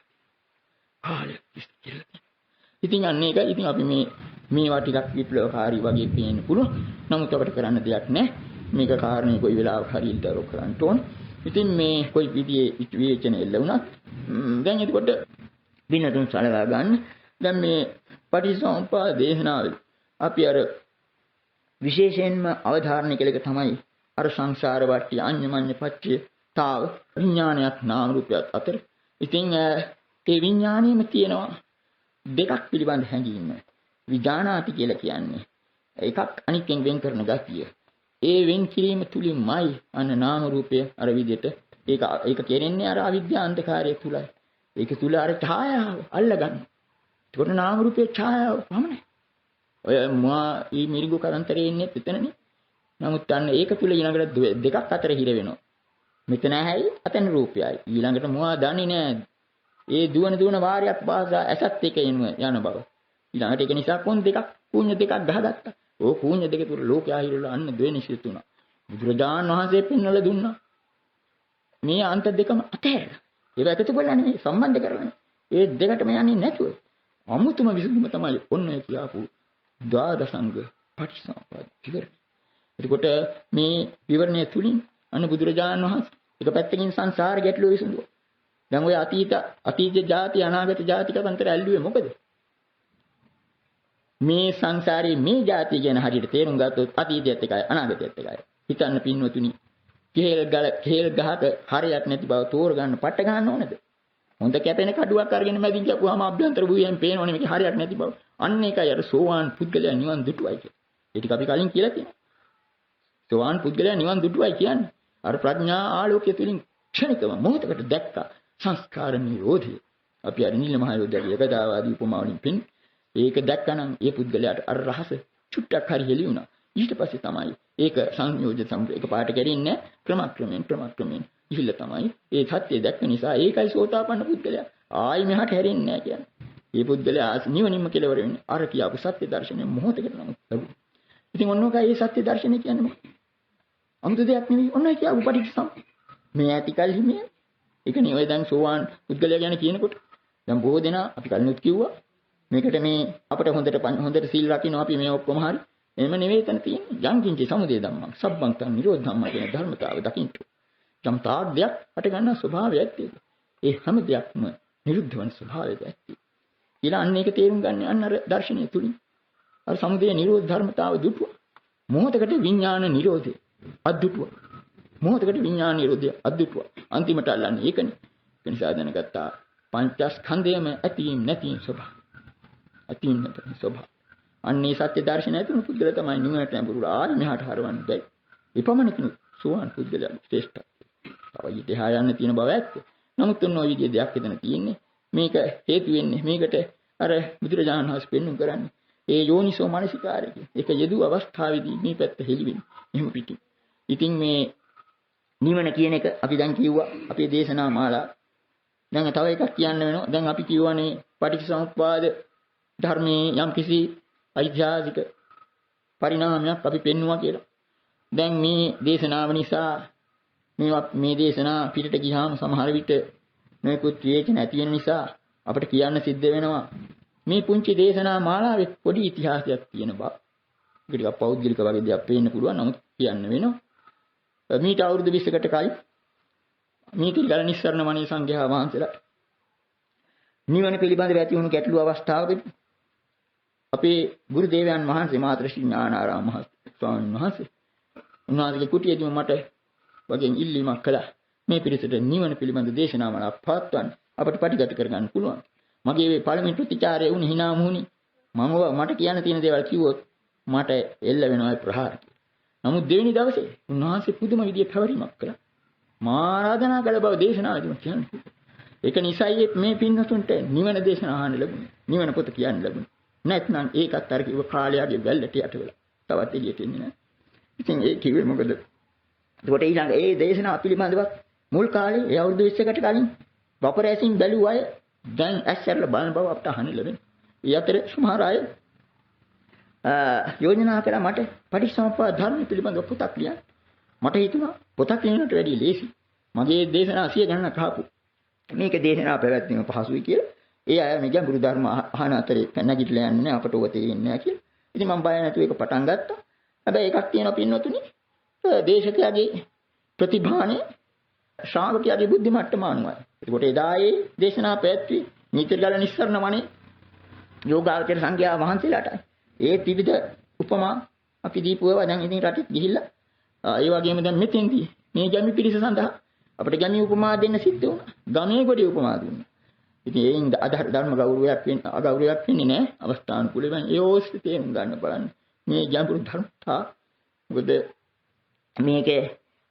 කාලයක් තිස්සේ. ඉතින් අන්න ඒක ඉතින් අපි මේවා ටිකක් විප්ලවකාරී වගේ පේන්න පුළුවන්. නමුත් අපිට කරන්න දෙයක් නැහැ. මේක කාරණේ කොයි වෙලාවක හරි ඉල්ලතර කරන්න ඕන. ඉතින් මේ කොයි විදිහේ විවේචන එල්ල වුණත් දැන් එතකොට දිනතුන් සලවා ගන්න. දැන් මේ පටිච්චසමුප්පාද දේශනාවල අපි අර විශේෂයෙන්ම අවධාරණය කළ එක තමයි අර සංසාර වට්ටි අඤ්ඤමඤ්ඤ පච්චේතාව විඥානයක් නාම රූපයක් අතර. ඉතින් ඒ විඥාණයෙම තියෙනවා දෙකක් පිළිබඳ හැඟීම. විඥානාති කියලා කියන්නේ එකක් අනිත්යෙන් වෙන් කරන ගතිය. ඒ වෙන් කිරීම තුලින්මයි අන්න නාම රූපය අර විදිහට ඒක කෙරෙන්නේ අර අවිද්‍යා අන්ධකාරය තුලයි. ඒක තුල අර ඡායාව අල්ලගන්න. ඒකට නාම රූපයේ ඡායාව පමණයි. ඔය ඊ මිරිඟු කරන්තරේ ඉන්නේ එතනනේ. නමුත් අන්න ඒක තුල ඊළඟට දෙකක් අතර හිර වෙනවා. මෙතන ඇහැයි අතන රූපයයි. ඊළඟට මොවා දන්නේ නැහැ. ඒ දුවන වාරයක් පාසා ඇසත් එක යන බව. ඊළඟට ඒක නිසා කොන් දෙකක් කුණ්‍ය දෙකක් ගහගත්තා. ඕ කුණ්‍ය දෙක තුල ලෝකයා හිරලා අන්න ද්වේනිසිත තුන. බුදුරජාණන් වහන්සේ පෙන්වලා දුන්නා. මේ අන්ත දෙකම අතහැරලා. ඒක එකතු කරලා නෙමෙයි සම්බන්ධ කරලා. ඒ දෙකටම යන්නේ නැතුව. අමුතුම විසඳුම තමයි ඔන්න ඔය කියාපු ද්වාදසංග පටිච්චසමුප්පාද විවරණය. එතකොට මේ විවරණය තුලින් අන්න බුදුරජාණන් වහන්සේ එක පැත්තකින් සංසාර ගැටලුව විසඳුවා. දැන් ඔය අතීත ಜಾති අනාගත ಜಾති කතන්තර ඇල්ලුවේ මොකද? මේ සංසාරේ මේ ಜಾති ගැන හරියට තේරුම් ගත්තොත් අතීතයත් එකයි අනාගතයත් එකයි. හිතන්න පින්වතුනි, කේල් ගහක හරියක් නැති බව තෝරගන්න පට්ට ගන්න ඕනද? හොඳ කැපෙන කඩුවක් අරගෙන මැදින් කියපුවාම අභ්‍යන්තර භූමියෙන් පේනවනේ මේක හරියක් නැති බව. අන්න ඒකයි අර සෝවාන් පුද්ගලයා නිවන් දුටුවයි කියන්නේ. ඒ ටික අපි කලින් කියලා තියෙනවා. සෝවාන් පුද්ගලයා නිවන් දුටුවයි කියන්නේ අර ප්‍රඥා ආලෝකය තුලින් ක්ෂණිකව මොහොතකට දැක්කා සංස්කාර නිරෝධය. අපි අර නිල මහ යෝධයාගේ එකදාවාදී උපමාවලින් පින් ඒක දැක්කනම් ඒ පුද්ගලයාට අර රහස චුට්ටක් හරි හෙළි වුණා. ඊට පස්සේ තමයි ඒක සංයෝජන සම්ප්‍රේක පාට කැරින්නේ ක්‍රමක්‍රමයෙන් ඉහිල්ල තමයි ඒ සත්‍ය දැක්ක නිසා ඒකයි සෝතාපන්න පුද්ගලයා ආයි මෙහාට හැරෙන්නේ නැහැ කියන්නේ. මේ පුද්ගලයා නිවනින්ම කෙලවර වෙන්නේ අර කියාපු සත්‍ය දර්ශනය මොහොතකට නම් ලැබුණා. ඉතින් ඔන්නෝකයි මේ සත්‍ය දර්ශනය කියන්නේ මොකක්ද? අමුතු දෙයක් නෙවෙයි. ඔන්නයි කියාපු පටිච්චසමුප්පාද. මේ ඇතිකල්හි මේ ඒකනේ ඔය දැන් සෝවාන් පුද්ගලයා ගැන කියනකොට දැන් බොහෝ දෙනා අපි කලිනුත් කිව්වා මේකට මේ අපිට හොඳට සීල් රකින්න අපි මේ ඔක්කොම හරි එහෙම නෙවෙයි එතන තියෙන්නේ යංකින්ච සමුදය ධම්මං සබ්බං නිරෝධ ධම්ම කියන ධර්මතාවය දකින්න. යම් තාක් දෙයක් අට ගන්න ස්වභාවය ඇත්තේ. ඒ හැම දෙයක්ම නිරුද්ධ වන ස්වභාවයද ඇත්තේ. ඊළඟ අන්න ඒක තේරුම් ගන්න අන්න අර දර්ශනය තුලින් අර සමුදය නිරෝධ ධර්මතාව දුටුවා. මොහොතකට විඥාන නිරෝධය අද්දුටුවා. මොහොතකට විඥාන නිරෝධය අද්දුටුවා. අන්තිමට අල්ලන්නේ ඒකනේ. ඒ නිසා දැනගත්තා පංචස්කන්ධයම ඇතීම් නැතිම් ස්වභාව. ඇතීම් නැතිම් ස්වභාව. අන්නේ සත්‍ය දර්ශනය තුන පුද්ගල තමයි නිවනට ලැබුණා. ආයි මෙහාට හරවන්න බැයි. විපමණකින් සෝවාන් පුද්ගලයා ශ්‍රේෂ්ඨ. තව ඉතිහා යන්න තියෙන බව ඇත්ත. නමුත් ඔන්න ඔය විදිහේ දෙයක් එතන තියෙන්නේ. මේක හේතු වෙන්නේ මේකට අර බුදුරජාණන් වහන්සේ පෙන්වුම් කරන්නේ ඒ යෝනිසෝ මනසිකාරය. ඒක යෙදු අවස්ථාවේදී මේ පැත්ත හෙළිවෙන්නේ. එහෙම පිටින්. ඉතින් මේ නිවන කියන එක අපි දැන් කිව්වා අපේ දේශනා මාලා. දැන් තව එකක් කියන්න වෙනවා. දැන් අපි කියවනේ පටිච්චසමුප්පාද ධර්මයේ යම්කිසි ඓතිහාසික පරිණාමයක් අපි පෙන්වුවා කියලා. දැන් මේ දේශනාව නිසා මේ දේශනා පිටට ගියාම සමහර විට මේකුත් විවේචන ඇති වෙන නිසා අපිට කියන්න සිද්ධ වෙනවා මේ පුංචි දේශනා මාලාවේ පොඩි ඉතිහාසයක් තියෙන බව. ඒක ටිකක් පෞද්ගලික වගේ දෙයක් පේන්න පුළුවන්. නමුත් කියන්න වෙනවා. මීට අවුරුදු 20කට කලින් මේ තිරිගල නිස්සරණ මණී සංඝයා වහන්සේලා නිවන පිළිබඳව ඇති වුණු ගැටළු අවස්ථාවකදී අපේ ගුරු දේවයන් වහන්සේ මාතෘ ඥානාරාම මහ ස්වාමීන් වහන්සේ උන්වහන්සේගේ කුටියේදී මට වගේ ඉල්ලීමක් කළා. මේ පිරිසට නිවන පිළිබඳ දේශනා මාලාවක් පවත්වන්න අපට පටිගත කරගන්න පුළුවන්. මගේ මේ පළමුව ප්‍රතිචාරය වුණ hina මුහුණි මට කියන්න තියෙන දේවල් කිව්වොත් මට එල්ල වෙනවා ප්‍රහාර. නමුත් දෙවෙනි දවසේ උන්වහන්සේ පුදුම විදියට පැවරීමක් කළා. මා ආරාධනා කළ බව දේශනාවේදී කියන්නේ. ඒක නිසායි මේ පින්නතුන්ට නිවන දේශනා අහන්න ලැබුණේ. නිවන පොත කියන්න ලැබුණේ. නැත්නම් ඒකත් අර කිව්ව කාලයාගේ වැල්ලට යට වෙලා. තවත් එළියට එන්නේ නැහැ. ඉතින් ඒ කිව්වේ මොකද? ඒකට ඊළඟ ඒ දේශනාව පිළිබඳව මුල් කාලේ ඒ අවුරුදු 20කට කලින් වපරැසින් බැලුව අය දැන් ඇස්සරලා බලන බව අපට අහන්න ලැබෙනවා. ඒ අතර සමහර අය යෝජනා කළා මට පටිච්චසමුප්පාද ධර්ම පිළිබඳව පොතක් ලියන්න. මට හිතුණා පොතක් ලියනට වැඩිය ලේසි. මගේ දේශනා 100 ගණනක් අහපු. මේක දේශනා පැවැත්වීම පහසුයි කියලා. ඒ අය මේ ගැඹුරු ධර්ම අහන අතරේ නැගිටලා යන්නේ නැහැ අපට ඔබ තේරෙන්නේ නැහැ කියලා. ඉතින් මම බය නැතුව ඒක පටන් ගත්තා. හැබැයි එකක් තියෙනවා පින්නතුනි. දේශකයාගේ ප්‍රතිභානේ ශ්‍රාවකයාගේ බුද්ධි මට්ටම අනුවයි. ඒකට එදා ඒ දේශනා පැවැත්වි නිතරගල නිස්සරණ මණේ යෝගාචර සංඝයා වහන්සේලාටයි. ඒ ත්‍රිවිධ උපමා අපි දීපුවා දැන් ඉතින් රටේ ගිහිල්ලා ඒ වගේම දැන් මෙතෙන්දී මේ ගැමි පිරිස සඳහා අපිට ගැමි උපමා දෙන්න සිද්ධ වුණා. ගමේ ගොඩේ උපමා දුන්නා. ඉතින් ඒෙන් ධර්ම ගෞරවයක් වෙන්නේ නැහැ. අවස්ථානුකූලව ඒ ඕස්සේ තේරුම් ගන්න බලන්න. මේ ගැඹුරු ධර්මතා මොකද මේකේ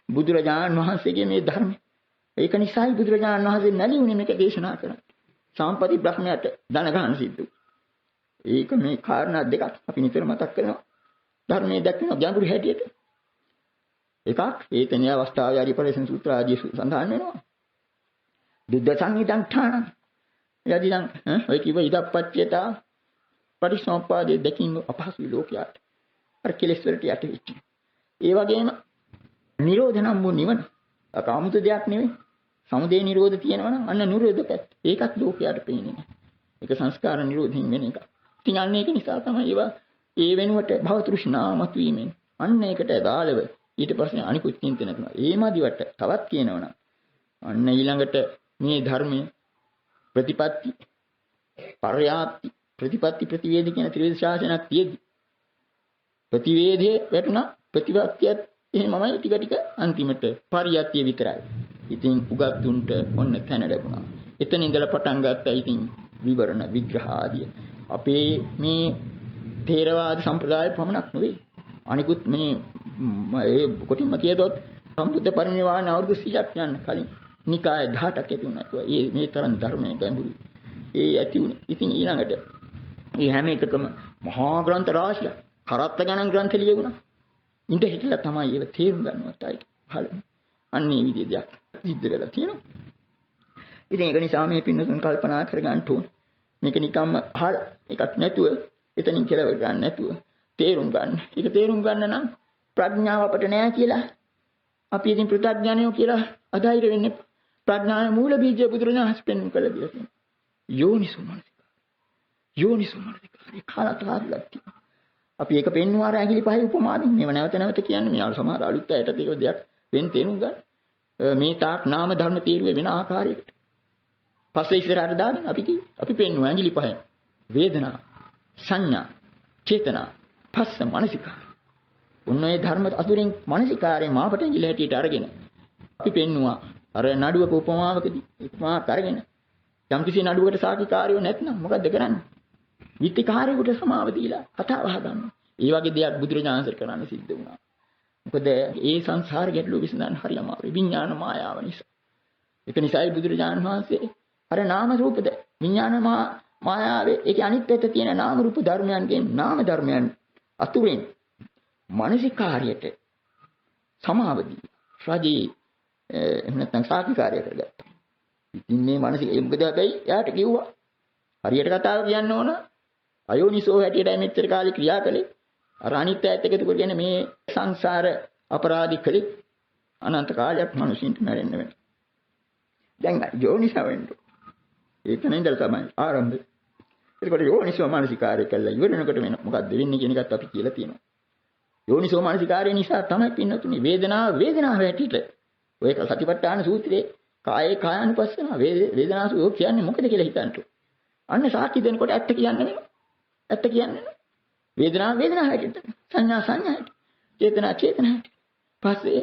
බුදුරජාණන් වහන්සේගේ මේ ධර්මය. ඒක නිසායි බුදුරජාණන් වහන්සේ නැලි වුණේ මේක දේශනා කරන්න. සාම්පති බ්‍රහ්මයට දන ගන්න සිද්ධ වුණා. ඒක මේ කාරණා දෙකක් අපි නිතර මතක් කරනවා. ධර්මයේ දැක්වෙන ගැඹුරු හැටියට. එකක් ඒතනිය අවස්ථාවේ අරිපරේෂණ සූත්‍ර ආදී සඳහන් වෙනවා. බුද්ධ සංහිතං ඨාන. යදිනම් ඔය කිව්ව ඉදප්පච්චේතා පරිසම්පාදයේ දෙකින් අපහසු ලෝකයට. අර කෙලෙස් වලට යට වෙච්ච. ඒ වගේම නිරෝධ නම් වූ නිවන. අකාමුත දෙයක් නෙවෙයි. සමුදය නිරෝධ තියෙනවා නම් අන්න නිරෝධ පැත්ත. ඒකත් ලෝකයට පේන්නේ නැහැ. ඒක සංස්කාර නිරෝධයෙන් වෙන එක. ඉතින් අන්න ඒක නිසා තමයි ඒවා ඒ වෙනුවට භව තෘෂ්ණා මතුවීමෙන් අන්න ඒකට අදාළව ඊට පස්සේ අනිකුත් චින්තන කරනවා. ඒ මදිවට තවත් කියනවනම් අන්න ඊළඟට මේ ධර්මයේ ප්‍රතිපatti පර්යාප්ති ප්‍රතිපatti ප්‍රතිවේදී කියන ත්‍රිවිධ ශාසනයක් තියෙද්දි ප්‍රතිවේදයේ වැටුණා ප්‍රතිපත්තියත් එහෙමමයි ටික ටික අන්තිමට පරියත්‍ය විතරයි. ඉතින් උගත්තුන්ට ඔන්න තැන ලැබුණා. එතන ඉඳලා පටන් ගත්තා ඉතින් විවරණ විග්‍රහ ආදී. අපේ මේ ථේරවාද සම්ප්‍රදාය පමණක් නෙවෙයි. අනිකුත් මේ ඒ කොටින්ම කියතොත් සම්බුද්ධ පරිනිර්වාණ අවුරුදු 100ක් යන කලින් නිකාය 18ක් ඇති වුණා. ඒ මේ තරම් ධර්මයේ ගැඹුරු. ඒ ඇති වුණේ. ඉතින් ඊළඟට මේ හැම එකකම මහා ග්‍රන්ථ රාශියක් කරත්ත ගණන් ග්‍රන්ථ ලියුණා. ඉඳ හිටලා තමයි ඒක තේරුම් ගන්නවත් ආයි. හරිද? අන්නේ විදිහේ දෙයක් සිද්ධ වෙලා තියෙනවා. ඉතින් ඒක නිසා මේ පින්නතුන් කල්පනා කරගන්න ඕනේ. මේක නිකම්ම අහලා එකක් නැතුව එතනින් කෙලව ගන්න නැතුව තේරුම් ගන්න. ඒක තේරුම් ගන්න නම් ප්‍රඥාව අපට නැහැ කියලා අපි ඉතින් පෘථග්ජනයෝ කියලා අධෛර්ය වෙන්නේ. ප්‍රඥාවේ මූල බීජය බුදුරජාණන් පෙන්වන්න කළ දෙයක්. යෝනිසෝ මනසිකාරය කාලතරක් තියෙනවා. අපි ඒක පෙන්වුවා ඇඟිලි පහේ උපමාවෙන්. මේව නැවත නැවත කියන්නේ මේ සමහර අලුත් අයට ඒක දෙයක් වෙන තේරුම් ගන්න. මේ තාක් නාම ධර්ම තීරුවේ වෙන ආකාරයකට. පස්සේ ඉස්සරහට දාගෙන අපි පෙන්වුවා ඇඟිලි පහෙන්. වේදනා, සංඥා, චේතනා, පස්ස මනසිකාරය. උන්වයේ ධර්ම අතුරින් මනසිකාරයේ මාපට ඇඟිලි හැටියට අරගෙන අපි පෙන්වුවා. අර නඩුවක උපමාවකදී උපමා කරගෙන යම්කිසි නඩුවකට සාක්ෂිකාරයෝ නැත්නම් මොකද්ද කරන්නේ? විත්තිකාරයෙකුට සමාව දීලා කතා වහ ගන්නවා. ඒ වගේ දෙයක් බුදුරජාණන් කරන්න සිද්ධ වුණා. මොකද ඒ සංසාර ගැටලුව විසඳන්න හරි අමාරුයි. විඥාන මායාව නිසා. ඒක නිසායි බුදුරජාණන් වහන්සේ අර නාම රූපද විඥාන මායාවේ ඒකේ අනිත් පැත්තේ තියෙන නාම රූප ධර්මයන්ගෙන් නාම ධර්මයන් අතුරෙන් මානසිකාර්යයට සමාවදී රජී නැත්නම් සාධිකාරය කරගත්තා. ඉතින් මේ මානසික මොකද හැබැයි එයාට කිව්වා හරියට කතාව කියන්න ඕන අයෝනිසෝ හැටියට මෙච්චර කාලේ ක්‍රියා කළේ අර අනිත් ඈත් එකතු කරගෙන මේ සංසාර අපරාධි කළේ අනන්ත කාලයක් මිනිසින්ට මැරෙන්න වෙනවා. දැන් යෝනිසෝ වෙන්නේ ඒකන ඉඳලා තමයි ආරම්භය. ඒකට යෝනිසෝ මානසිකාරය කළා ඉවරනකොට වෙන මොකද්ද වෙන්නේ කියන එකත් අපි කියලා තියෙනවා. යෝනිසෝ මානසිකාරය නිසා තමයි පින්නතුනි වේදනාව හැටියට ඔය සතිපට්ඨාන සූත්‍රයේ කායේ කායानुපස්සන වේදනාසු කියන්නේ මොකද කියලා හිතන්න. අන්න සාක්ෂි දෙනකොට ඇත්ත කියන්නේ නෙමෙයි. ඇත්ත කියන්නේ වේදනාව හැටියට සංඥා හැටියට චේතනා හැටියට. පස්සේ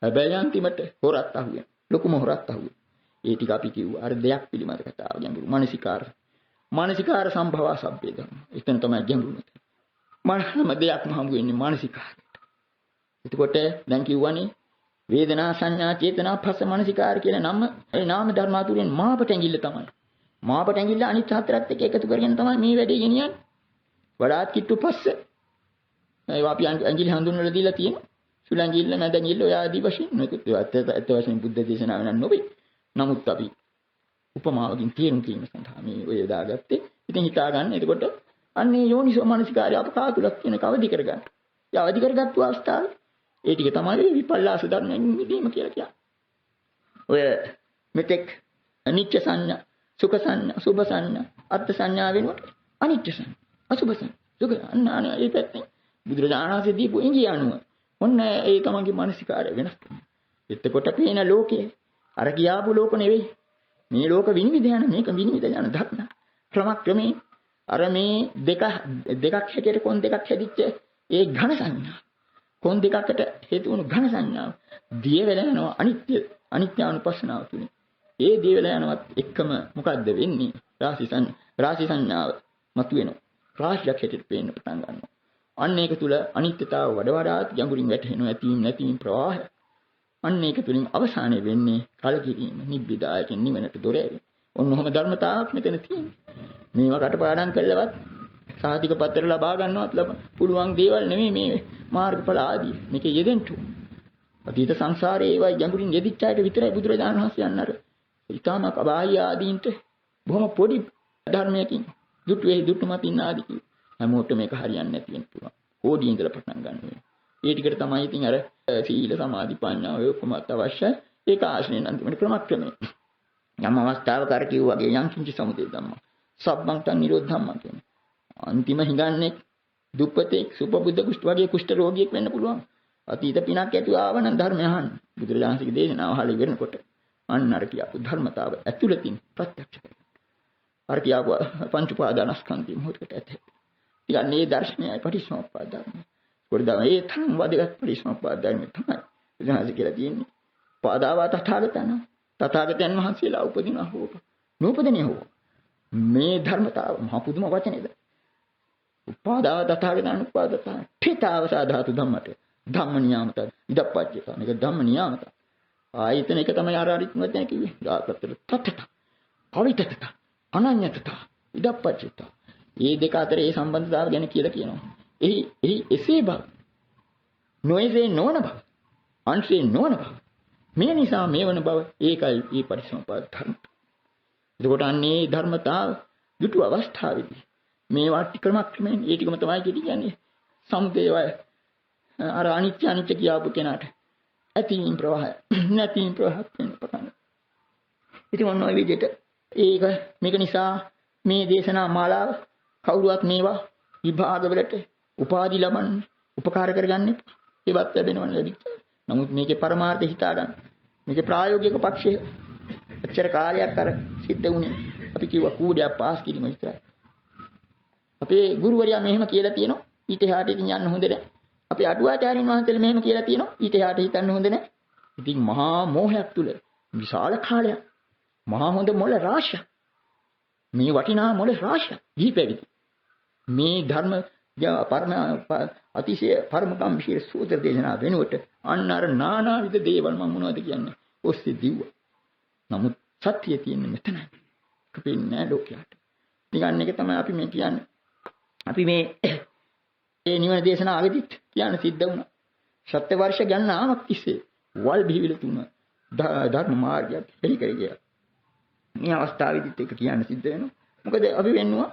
හැබැයි අන්තිමට හොරත් අහුවෙන. ලොකුම හොරත් අහුවෙන. ඒ ටික අපි කිව්වා අර දෙයක් පිළිබඳ කතාව ගැඹුරු මානසිකාර සම්භව සබ්බේ ධම්ම. එතන තමයි ගැඹුරු. මනසම දෙයක්ම හමු වෙන්නේ මානසිකාරයට. එතකොට දැන් කිව්වනේ වේදනා සංඥා චේතනා පස්ස මානසිකාර කියන නාම ධර්ම අතුරෙන් මාපට ඇඟිල්ල තමයි. මාපට ඇඟිල්ල අනිත් හතරත් එක්ක එකතු කරගෙන තමයි මේ වැඩේ ගෙනියන්නේ. වඩාත් කිට්ටු පස්ස. ඒවා අපි ඇඟිලි හඳුන්වලා දීලා තියෙනවා. සුළං ඇඟිල්ල නැද ඇඟිල්ල ඔය ආදී වශයෙන් මේකත් ඇත්ත වශයෙන් බුද්ධ දේශනාව නන් නොවේ. නමුත් අපි උපමාවකින් තේරුම් ගැනීම සඳහා මේ ඔය දාගත්තේ. ඉතින් හිතා ගන්න. එතකොට අන්නේ යෝනිසෝ මානසිකාරය අප කාතුලක් කියන කවදි කරගන්න. ඒ අවදි කරගත්තු අවස්ථාවේ ඒ ටික තමයි විපල්ලාස ධර්මයෙන් මිදීම කියලා කියන්නේ. ඔය මෙතෙක් අනිත්‍ය සංඥා, සුඛ සංඥා, සුභ සංඥා, අර්ථ සංඥා වෙනකොට අනිත්‍ය සංඥා, අසුභ සංඥා, සුඛ අන්නාන ඒ පැත්තෙන් බුදුරජාණන් වහන්සේ දීපු ඉංගිය අනුව ඔන්න ඒ තමන්ගේ මානසිකාරය වෙනස් කරනවා. එතකොට පේන ලෝකයේ අර කියාපු ලෝක නෙවෙයි. මේ ලෝක විනිවිද යන මේක විනිවිද යන ධර්ම. ක්‍රමක්‍රමයෙන් අර මේ දෙකක් හැටියට කොන් දෙකක් හැදිච්ච ඒ ඝන සංඥා කොන් දෙකකට හේතු වුණු ඝන සංඥාව දිය වෙලා යනවා අනිත්‍යානුපස්සනාව තුනේ. ඒ දිය වෙලා යනවත් එක්කම මොකද්ද වෙන්නේ? රාශි සංඥාව මතුවෙනවා. රාශියක් හැටියට පේන්න පටන් ගන්නවා. අන්න ඒක තුල අනිත්‍යතාව වඩාත් ගැඹුරින් වැටහෙනවා. ඇතීම් නැතිීම් ප්‍රවාහය. අන්න ඒක තුලින් අවසානය වෙන්නේ කලකිරීම නිබ්බිදායකින් නිවනට දොර ඇරෙන. ඔන්නෝම ධර්මතාවක් මෙතන තියෙනවා. මේවා කටපාඩම් කළවත් සාධික පත්‍ර ලබා ගන්නවත් පුළුවන් දේවල් නෙමෙයි මේ මාර්ගඵල ආදී. මේක යෙදෙන්න. අතීත සංසාරේ ඒවයි ගැඹුරින් යෙදිච්ච අයට විතරයි බුදුරජාණන් වහන්සේ යන්නර. ඊටම කබායි ආදීන්ට බොහොම පොඩි ධර්මයකින් දුටු මතින් ආදී කිව්වා. හැමෝටම මේක හරියන්නේ නැති වෙන්න පුළුවන්. ඕඩි ඉඳලා පටන් ගන්න වෙනවා. ඒ ටිකට තමයි ඉතින් අර සීල සමාධි ප්‍රඥා ඔය කොමත් අවශ්‍ය. ඒක ආශ්‍රයෙන් අන්තිමට ක්‍රමක්‍රමයෙන් යම් අවස්ථාවක අර කිව්වා වගේ යම් කිංචි සමුදේ ධම්ම. සබ්බං තන් නිරෝධ ධම්ම කියන්නේ. අන්තිම හිඟන්නේ දුප්පතේ සුපබුද්ධ කුෂ්ඨ වගේ කුෂ්ඨ රෝගියෙක් වෙන්න පුළුවන්. අතීත පිනක් ඇතුව ආවනම් ධර්මය අහන්න. බුදුරජාණන්සේගේ දේශනාව අහලා ඉවරනකොට අන්න අර කියපු ධර්මතාව ඇතුළතින් ප්‍රත්‍යක්ෂ කරගන්න. අර කියපු පංච උපාදානස්කන්ධය මොහොතකට ඇති. ඉතින් මේ දර්ශනයයි පටිච්චසමුප්පාද ධර්මය. පොඩ්ඩක් ඒ තරම් වදගත් පටිච්චසමුප්පාද ධර්මය තමයි බුදුරජාණන්සේ කියලා තියෙන්නේ. පාදාව තථාගතයන් වහන්සේලා උපදිනා හෝ නූපදිනේ හෝ මේ ධර්මතාව මහ පුදුම වචනේද. උපාදාව තථාගතානුපාදතා පිතාව සාධාතු ධම්මට ධම්ම නියාමත ඉදප්පච්චේත මේක ධම්ම නියාමත ආයතන එක තමයි අර අරිත් වචන කිව්වේ දාතතර තත්තත පවිතත අනඤ්‍යතත ඉදප්පච්චේත මේ දෙක අතර ඒ සම්බන්ධතාව ගැන කියලා කියනවා. එහි එසේ බව නොයසේ නොවන බව අංශේ නොවන බව මේ නිසා මේ වන බව ඒකයි මේ පරිසම්පාද ධර්ම. එතකොට අන්නේ ධර්මතාව දුටු අවස්ථාවේදී මේ වාටි ක්‍රමක්‍රමයෙන් ඒ ටිකම තමයි කියන්නේ සමුදේවය අර අනිත්‍ය කියාපු කෙනාට ඇතිවීම ප්‍රවාහය නැතිවීම ප්‍රවාහයක් වෙන පටන්. ඉතින් ඔන්න ඔය විදිහට මේක නිසා මේ දේශනා මාලාව කවුරුවත් මේවා විභාගවලට උපාධි ලබන්න උපකාර කරගන්න ඒවත් ලැබෙනවනේ ලැබිච්ච. නමුත් මේකේ පරමාර්ථය හිතා ගන්න. මේකේ ප්‍රායෝගික පක්ෂය අච්චර කාලයක් අර සිද්ධ වුණේ අපි කිව්වා කූඩයක් පාස් කිරීම විතරයි. අපේ ගුරුවරයා මෙහෙම කියලා තියෙනවා ඊට එහාට ඉතින් යන්න හොඳ නැහැ. අපේ අටුවාචාර්යන් වහන්සේලා මෙහෙම කියලා තියෙනවා ඊට එහාට හිතන්න හොඳ නැහැ. ඉතින් මහා මෝහයක් තුල විශාල කාලයක් මහා හොඳ මොළ රාශියක් මේ වටිනා මොළ රාශියක් දීපෙවිදි මේ ධර්ම පරම අතිශය පරම ගම්භීර සූත්‍ර දේශනා වෙනුවට අන්න අර නානාවිද දේවල් මම මොනවද කියන්නේ ඔස්සේ දිව්වා. නමුත් සත්‍යය තියෙන්නේ මෙතනයි. කපෙන්නේ නැහැ ලෝකයට. නිකන් එක තමයි අපි මේ කියන්නේ. අපි මේ ඒ නිවන දේශනාවෙදිත් කියන්න සිද්ධ වුණා. සත්‍ය වර්ෂ ගණනාවක් තිස්සේ වල් බිහිවිල තුන ධර්ම මාර්ගයක් හෙළි කරේ කියලා. මේ අවස්ථාවේදීත් ඒක කියන්න සිද්ධ වෙනවා. මොකද අපි වෙන්නවා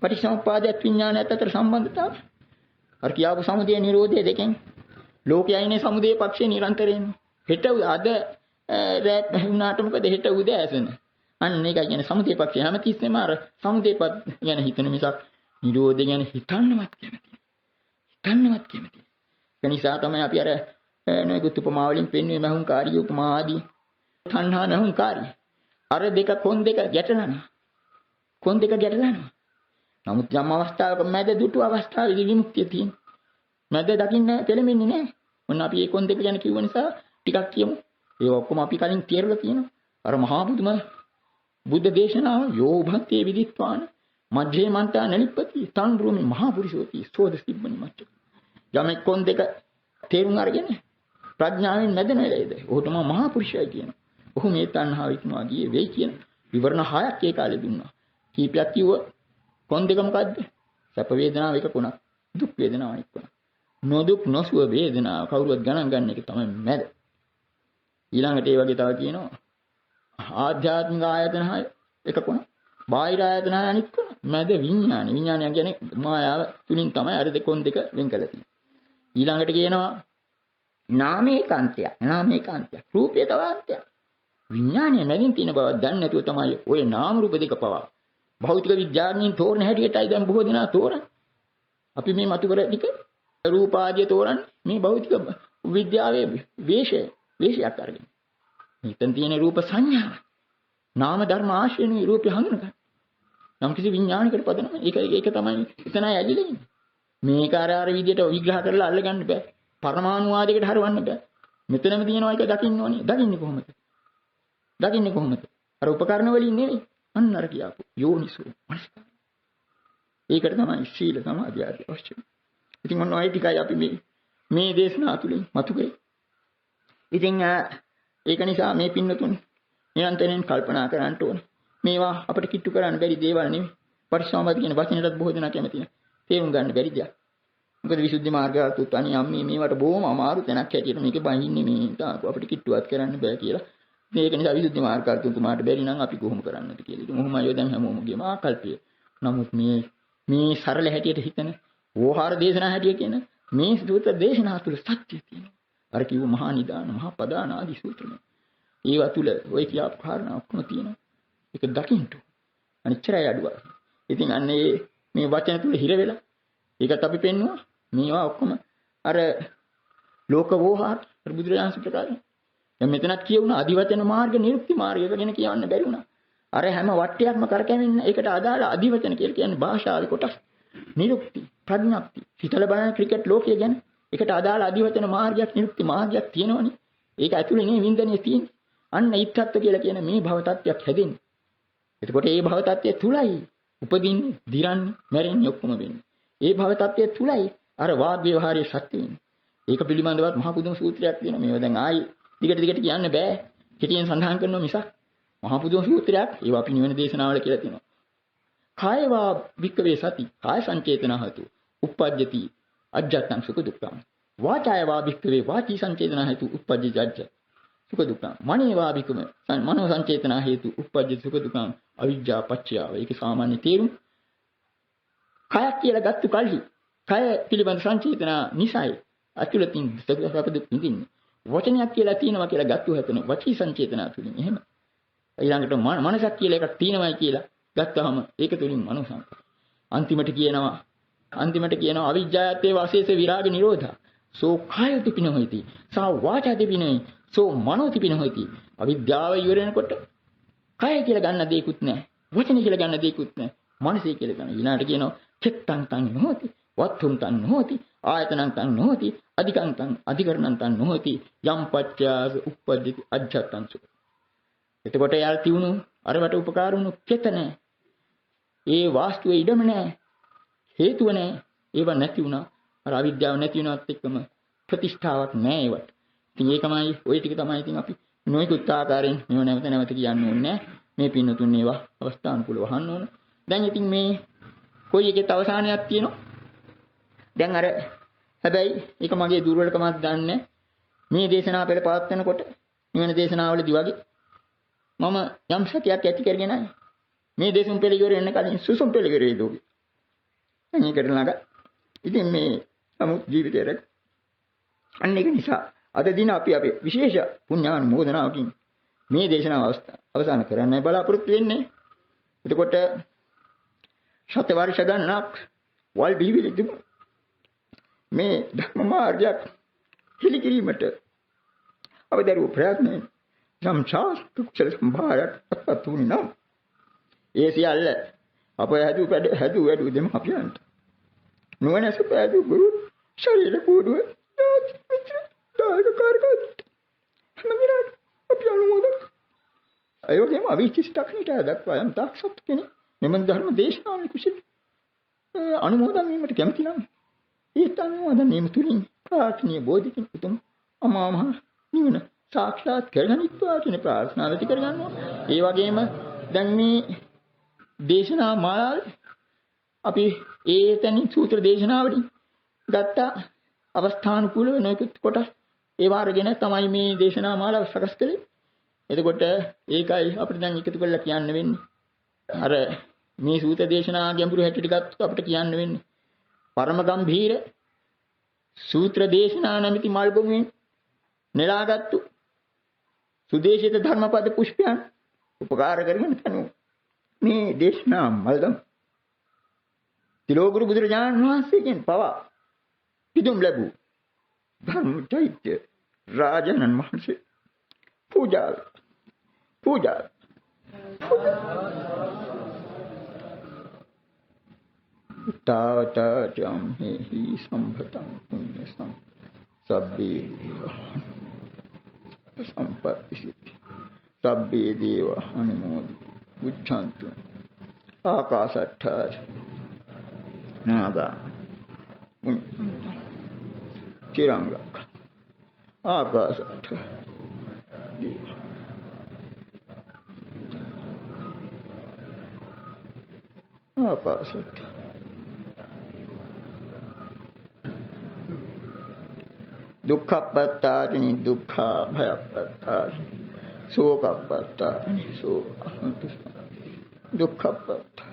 පටිච්චසමුප්පාදයට විඥානයත් අතර සම්බන්ධතාව. අර කියාපු සමුදය නිරෝධය දෙකෙන් ලෝකයේ ඉන්නේ සමුදය පක්ෂේ නිරන්තරයෙන්. හෙට අද රැත් වුණාට මොකද හෙට උදෑසන. අන්න ඒකයි කියන්නේ සමුදය පක්ෂේ හැමතිස්සෙම අර සමුදයපත් ගැන හිතන මිසක් නිරෝධය ගැන හිතන්නවත් කැමති. හිතන්නවත් කැමති. ඒ නිසා තමයි අපි අර නොයෙකුත් උපමා වලින් පෙන්වන්නේ මහුංකාරී උපමා ආදී තණ්හා නහුංකාරී. අර දෙක කොන් දෙක ගැටලනවා. කොන් දෙක ගැටලනවා. නමුත් යම් අවස්ථාවක මැද දුටු අවස්ථාවේදී විමුක්තිය තියෙන. මැද දකින්න පෙළෙන්නේ නැහැ. මොන අපි ඒ කොන් දෙක ගැන කිව්ව නිසා ටිකක් කියමු. ඒ ඔක්කොම අපි කලින් තේරලා තියෙනවා. අර මහා බුදුම බුද්ධ දේශනාව යෝ භක්තිය විදිත්වාන මජ්ජේ මන්තා නලිප්පති තන් රූමි මහා පුරිසෝති සෝද සිබ්බනි මච්ච. යමෙක් කොන් දෙක තේරුම් අරගෙන ප්‍රඥාවෙන් මැදෙන වෙලේද ඔහුටම මහා පුරුෂයයි කියනවා. ඔහු මේ තණ්හාව ඉක්මවා ගියේ වෙයි කියන විවරණ හයක් ඒ කාලේ දුන්නා. කීපයක් කිව්ව කොන් දෙක මොකද්ද? සැප වේදනාව එක කොනක්, දුක් වේදනාව අනෙක් කොනක්. නොදුක් නොසුව වේදනාව කවුරුවත් ගණන් ගන්න එක තමයි මැද. ඊළඟට ඒ වගේ තව කියනවා ආධ්‍යාත්මික ආයතන හය එක කොනක්, බාහිර ආයතන හය අනෙක් කොනක්. මැද විඥානය. විඥානය කියන්නේ මායාව තුලින් තමයි අර දෙකොන් දෙක වෙන් කළා තියෙන්නේ. ඊළඟට කියනවා නාමේකාන්තය. නාමේකාන්තය. රූපය තව අන්තයක්. විඥානය මැදින් තියෙන බව දන්නේ නැතුව තමයි ඔය නාම රූප දෙක පවා භෞතික විද්‍යාඥයින් තෝරන හැටියටයි දැන් බොහෝ දෙනා තෝරන්නේ. අපි මේ මතු කර ටික රූප ආදිය තෝරන්නේ මේ භෞතික විද්‍යාවේ වේශයක් අරගෙන. මෙතන තියෙන රූප සංඥා. නාම ධර්ම ආශ්‍රයනේ රූපය හඳුනගන්න. නම් කිසි විඥානිකට පදනම. ඒක තමයි එතනයි ඇලිලා ඉන්නේ. මේක අර විදියට විග්‍රහ කරලා අල්ලගන්න බෑ. පරමාණු ආදියකට හරවන්න බෑ. මෙතනම තියෙනවා එක දකින්න ඕනේ. දකින්නේ කොහොමද? දකින්නේ කොහොමද? අර උපකරණ වලින් නෙවෙයි. අන්න අර කියාපු යෝනිසෝ මනස්කාර. ඒකට තමයි සීල සමාධි ආදී අවශ්‍ය. ඉතින් මොන ඔය ටිකයි අපි මේ දේශනා තුලින් මතු කරේ. ඉතින් ඒක නිසා මේ පින්නතුන් නිරන්තරයෙන් කල්පනා කරන්න ඕනේ. මේවා අපිට කිට්ටු කරන්න බැරි දේවල් නෙවෙයි. පරිසම්පාද කියන වචනයටත් බොහෝ දෙනා කැමති නැහැ. තේරුම් ගන්න බැරි දෙයක්. මොකද විසුද්ධි මාර්ගයත් අනි යම්මේ මේවට බොහොම අමාරු තැනක් හැටියට මේක බහින්නේ මේ අපිට කිට්ටුවත් කරන්න බෑ කියලා. මේක නිසා විසුද්ධි මාර්ගයත් තුමාට බැරි නම් අපි කොහොම කරන්නද කියලා. ඉතින් ඔහොමයි දැන් හැමෝමගේම ආකල්පය. නමුත් මේ සරල හැටියට හිතන වෝහාර දේශනා හැටියට කියන මේ සූත්‍ර දේශනා තුල සත්‍ය තියෙනවා. අර කිව්ව මහා නිදාන මහා පදාන ආදී සූත්‍රය. ඒවා තුල ওই කියාපු කාරණා ඔක්කොම තියෙනවා. ඒක දකින්න. අනිච්චරය අඩුවා. ඉතින් අන්න මේ වචන තුල හිර වෙලා ඒකත් අපි පෙන්නවා. මේවා ඔක්කොම අර ලෝක වෝහාර බුදුරජාණන් ප්‍රකාශ. දැන් මෙතනත් කියුණා අධිවචන මාර්ග නිරුක්ති මාර්ගය ගැන කියවන්න බැරි වුණා. අර හැම වටයක්ම කරකැවෙන්න ඒකට අදාළ අධිවචන කියලා කියන්නේ භාෂාවේ කොටස්. නිරුක්ති, ප්‍රඥප්ති, හිතල බලන ක්‍රිකට් ලෝකය ගැන ඒකට අදාළ අධිවචන මාර්ගයක් නිරුක්ති මාර්ගයක් තියෙනවනේ. ඒක ඇතුලේ නේ වින්දනයේ තියෙන්නේ. අන්න ඊත්ත්ව කියලා කියන මේ භව tattයක් හැදෙන්නේ. එතකොට මේ භව tattය තුලයි උපදින්නේ, දිරන්නේ, මැරෙන්නේ ඔක්කොම වෙන්නේ. මේ භව tattය තුලයි අර වාග් ව්‍යවහාරයේ ශක්තිය ඉන්නේ. ඒක පිළිබඳවත් මහා පුදුම සූත්‍රයක් තියෙනවා. මේවා දැන් ආයි දිගට කියන්න බෑ. කෙටියෙන් සඳහන් කරනවා මිසක් මහා පුදුම සූත්‍රයක්. ඒවා අපි නිවන දේශනාවල කියලා තියෙනවා. කායවා වික්කවේ සති කාය සංචේතනහතු uppajjati ajjattam sukha dukkam වාචායවා වික්කවේ වාචී සංචේතනහතු uppajjati ajja sukha dukkam මනේවා වික්කම මනෝ සංචේතන හේතු uppajjati sukha dukkam අවිජ්ජා පච්චයාව. ඒක සාමාන්‍ය තේරුම. කාය කියලා ගත්තු කල්හි කාය පිළිබඳ සංචේතන නිසයි අතුලතින් සකප දුක් විඳින්නේ. වචනයක් කියලා තියෙනවා කියලා ගත්තු හැතන වචී සංචේතන තුලින් එහෙම. ඊළඟට මනසක් කියලා එකක් තියෙනවායි කියලා ගත්තාම ඒක තුලින් මනෝ සංකාර. අන්තිමට කියනවා අවිජ්ජායත්තේ වාසේස විරාග නිරෝධා. සෝ කායති පින හොයිති. සා වාචාති පිනයි. සෝ මනෝති පින හොයිති. අවිද්‍යාව ඉවරනකොට කාය කියලා ගන්න දෙයක්වත් නැහැ. වචන කියලා ගන්න දෙයක්වත් නැහැ. මනසේ කියලා ගන්න. ඊළඟට කියනවා චිත්තං තං නොහොති. වත්තුම් තං නොහොති. ආයතනං තං නොහොති. අධිකං තං අධිකරණං තං නොහොති. යම් පච්චාස උප්පජ්ජති අජ්ජත්තං සුඛ. එතකොට යාල් තියුණු අරවට උපකාර වුණු චේතන ඒ වාස්තුවේ ඉඩම නැහැ. හේතුව නැහැ. ඒව නැති වුණා. අර අවිද්‍යාව නැති වුණාත් එක්කම ප්‍රතිෂ්ඨාවක් නැහැ ඒවට. ඉතින් ඒකමයි ওই ටික තමයි ඉතින් අපි නොයෙකුත් ආකාරයෙන් මේව නැවත කියන්න ඕනේ. මේ පින්නතුන් ඒවා අවස්ථානුකූලව වහන්න ඕන. දැන් ඉතින් මේ කොයි එකේත් අවසානයක් තියෙනවා. දැන් අර හැබැයි ඒක මගේ දුර්වලකමක් දන්නේ මේ දේශනා පෙළ පවත්වනකොට නිවන දේශනාවලදී වගේ මම යම් සතියක් ඇති කරගෙන මේ දේශුම් පෙළ ඉවර වෙන්න කලින් සුසුම් පෙළ ඉවර වෙයි දුක. මේකට ළඟ ඉතින් මේ නමුත් ජීවිතේට අන්න ඒක නිසා අද දින අපි අපේ විශේෂ පුණ්‍යානුමෝදනාවකින් මේ දේශනාව අවසන් කරන්න බලාපොරොත්තු වෙන්නේ. එතකොට සත්‍ය වර්ෂ ගණනක් වල් බිහිවිලි තිබුණා. මේ ධර්ම මාර්ගයක් හිලි කිරීමට අපි දරුවෝ ප්‍රයත්නයෙන් සම්චාස් කුසල සම්භාරයක් අත්පත් වුණා. ඒ සියල්ල අප හැදු වැඩු දෙම අපයන්ට නුවණැස පැදු ගුරු ශරීර කෝඩුව දායක කාර්යකට හැමවිට අපි අනුමෝදන් අයෝගයම අවිචිෂ්ඨක් නිට දක්වා යම් තාක්ෂත් කෙනෙක් මෙමන් ධර්ම දේශනාවේ කුසල අනුමෝදන් වීමට කැමති නම් ඒ අනුමෝදන් වීම තුලින් ප්‍රාර්ථනීය බෝධිකින් උතුම් අමා මහ නිවන සාක්ෂාත් කරගනිත්වා කියන ප්‍රාර්ථනාව ඇති කරගන්නවා. ඒ වගේම දැන් මේ දේශනා මාලාවේ අපි ඒතනින් සූත්‍ර දේශනාවලින් ගත්ත අවස්ථානුකූලව නොයෙකුත් කොටස් ඒ වාරගෙන තමයි මේ දේශනා මාලාව සකස් කළේ. එතකොට ඒකයි අපිට දැන් එකතු කරලා කියන්න වෙන්නේ. අර මේ සූත්‍ර දේශනා ගැඹුරු හැටියට ගත්තොත් අපිට කියන්න වෙන්නේ පරම ගම්භීර සූත්‍ර දේශනා නැමැති මල්බොමුවෙන් නෙලාගත්තු සුදේශිත ධර්මපද පුෂ්පයන් උපකාර කරගෙන තනු මේ දේශනා මල්ගම් තිලෝගුරු බුදුරජාණන් වහන්සේගෙන් පවා පිදුම් ලැබූ ධර්ම චෛත්‍ය රාජානන් වහන්සේ පූජා තාවතයම් හි සම්පතං පුඤ්ඤ සබ්බේ සම්පත්ති සබ්බේ දේව අනුමෝදි උච්ඡන්තු ආකාශට්ඨා නාගා චිරංගක් ආකාශට්ඨා ආකාශට්ඨා දුක්ඛපත්තානි දුක්ඛා භයපත්තානි शोकपत्तानि शोकहन्तु दुःखपत्ता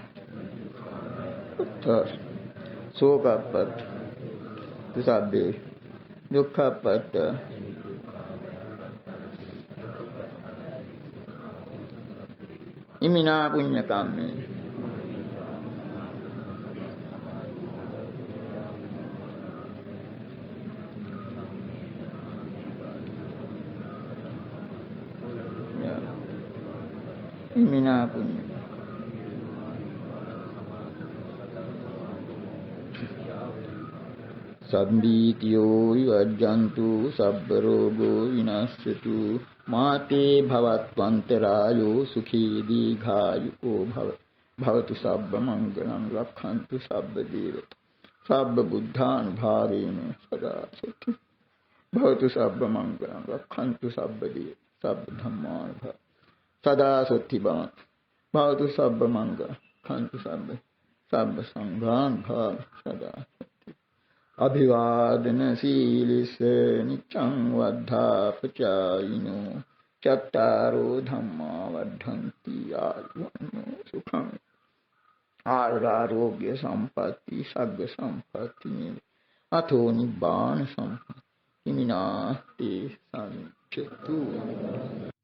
शोकपत्ता सब्बे दुःखपत्ता इमिना पुण्यकामे इमिना पुण्य सब्बीतियो विवर्जन्तु सब्ब रोगो विनश्यतु माते भवत्वन्तरायो सुखी दीर्घायुको भवतु सब्ब मंगलं रक्षन्तु सब्ब देवता सब्ब बुद्धानुभावेन सदा सुखी भवतु सब्ब मंगलं रक्षन्तु सब्ब देवता सब्ब धम्मानुभावेन सदा सुखी भवतु सब्ब मंगलं रक्षन्तु सब्ब संघान भाव सदा अभिवादन शीलिस नित्यं वद्धापचायिनो चत्तारो धम्मा वर्धन्ति आयुर्वन्नो सुखं आरोग्य संपत्ति सग्ग संपत्ति अथो निब्बाण संपत्ति मिनाते संचतु.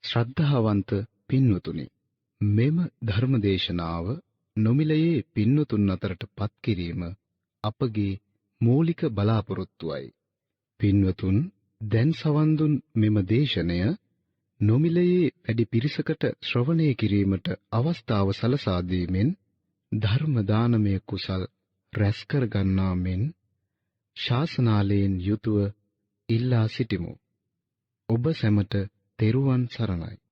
ශ්‍රද්ධාවන්ත පින්වතුනි, මෙම ධර්මදේශනාව නොමිලයේ පින්වතුන් අතරට පත් කිරීම අපගේ මූලික බලාපොරොත්තුවයි. පින්වතුන් දැන් සවන් දුන් මෙම දේශනය නොමිලයේ වැඩි පිරිසකට ශ්‍රවණය කිරීමට අවස්ථාව සලසා දීමෙන් ධර්ම දානමය කුසල් රැස් කර ගන්නා මෙන් ශාසනාලයෙන් යුතුව ඉල්ලා සිටිමු. ඔබ සැමට තෙරුවන් සරණයි.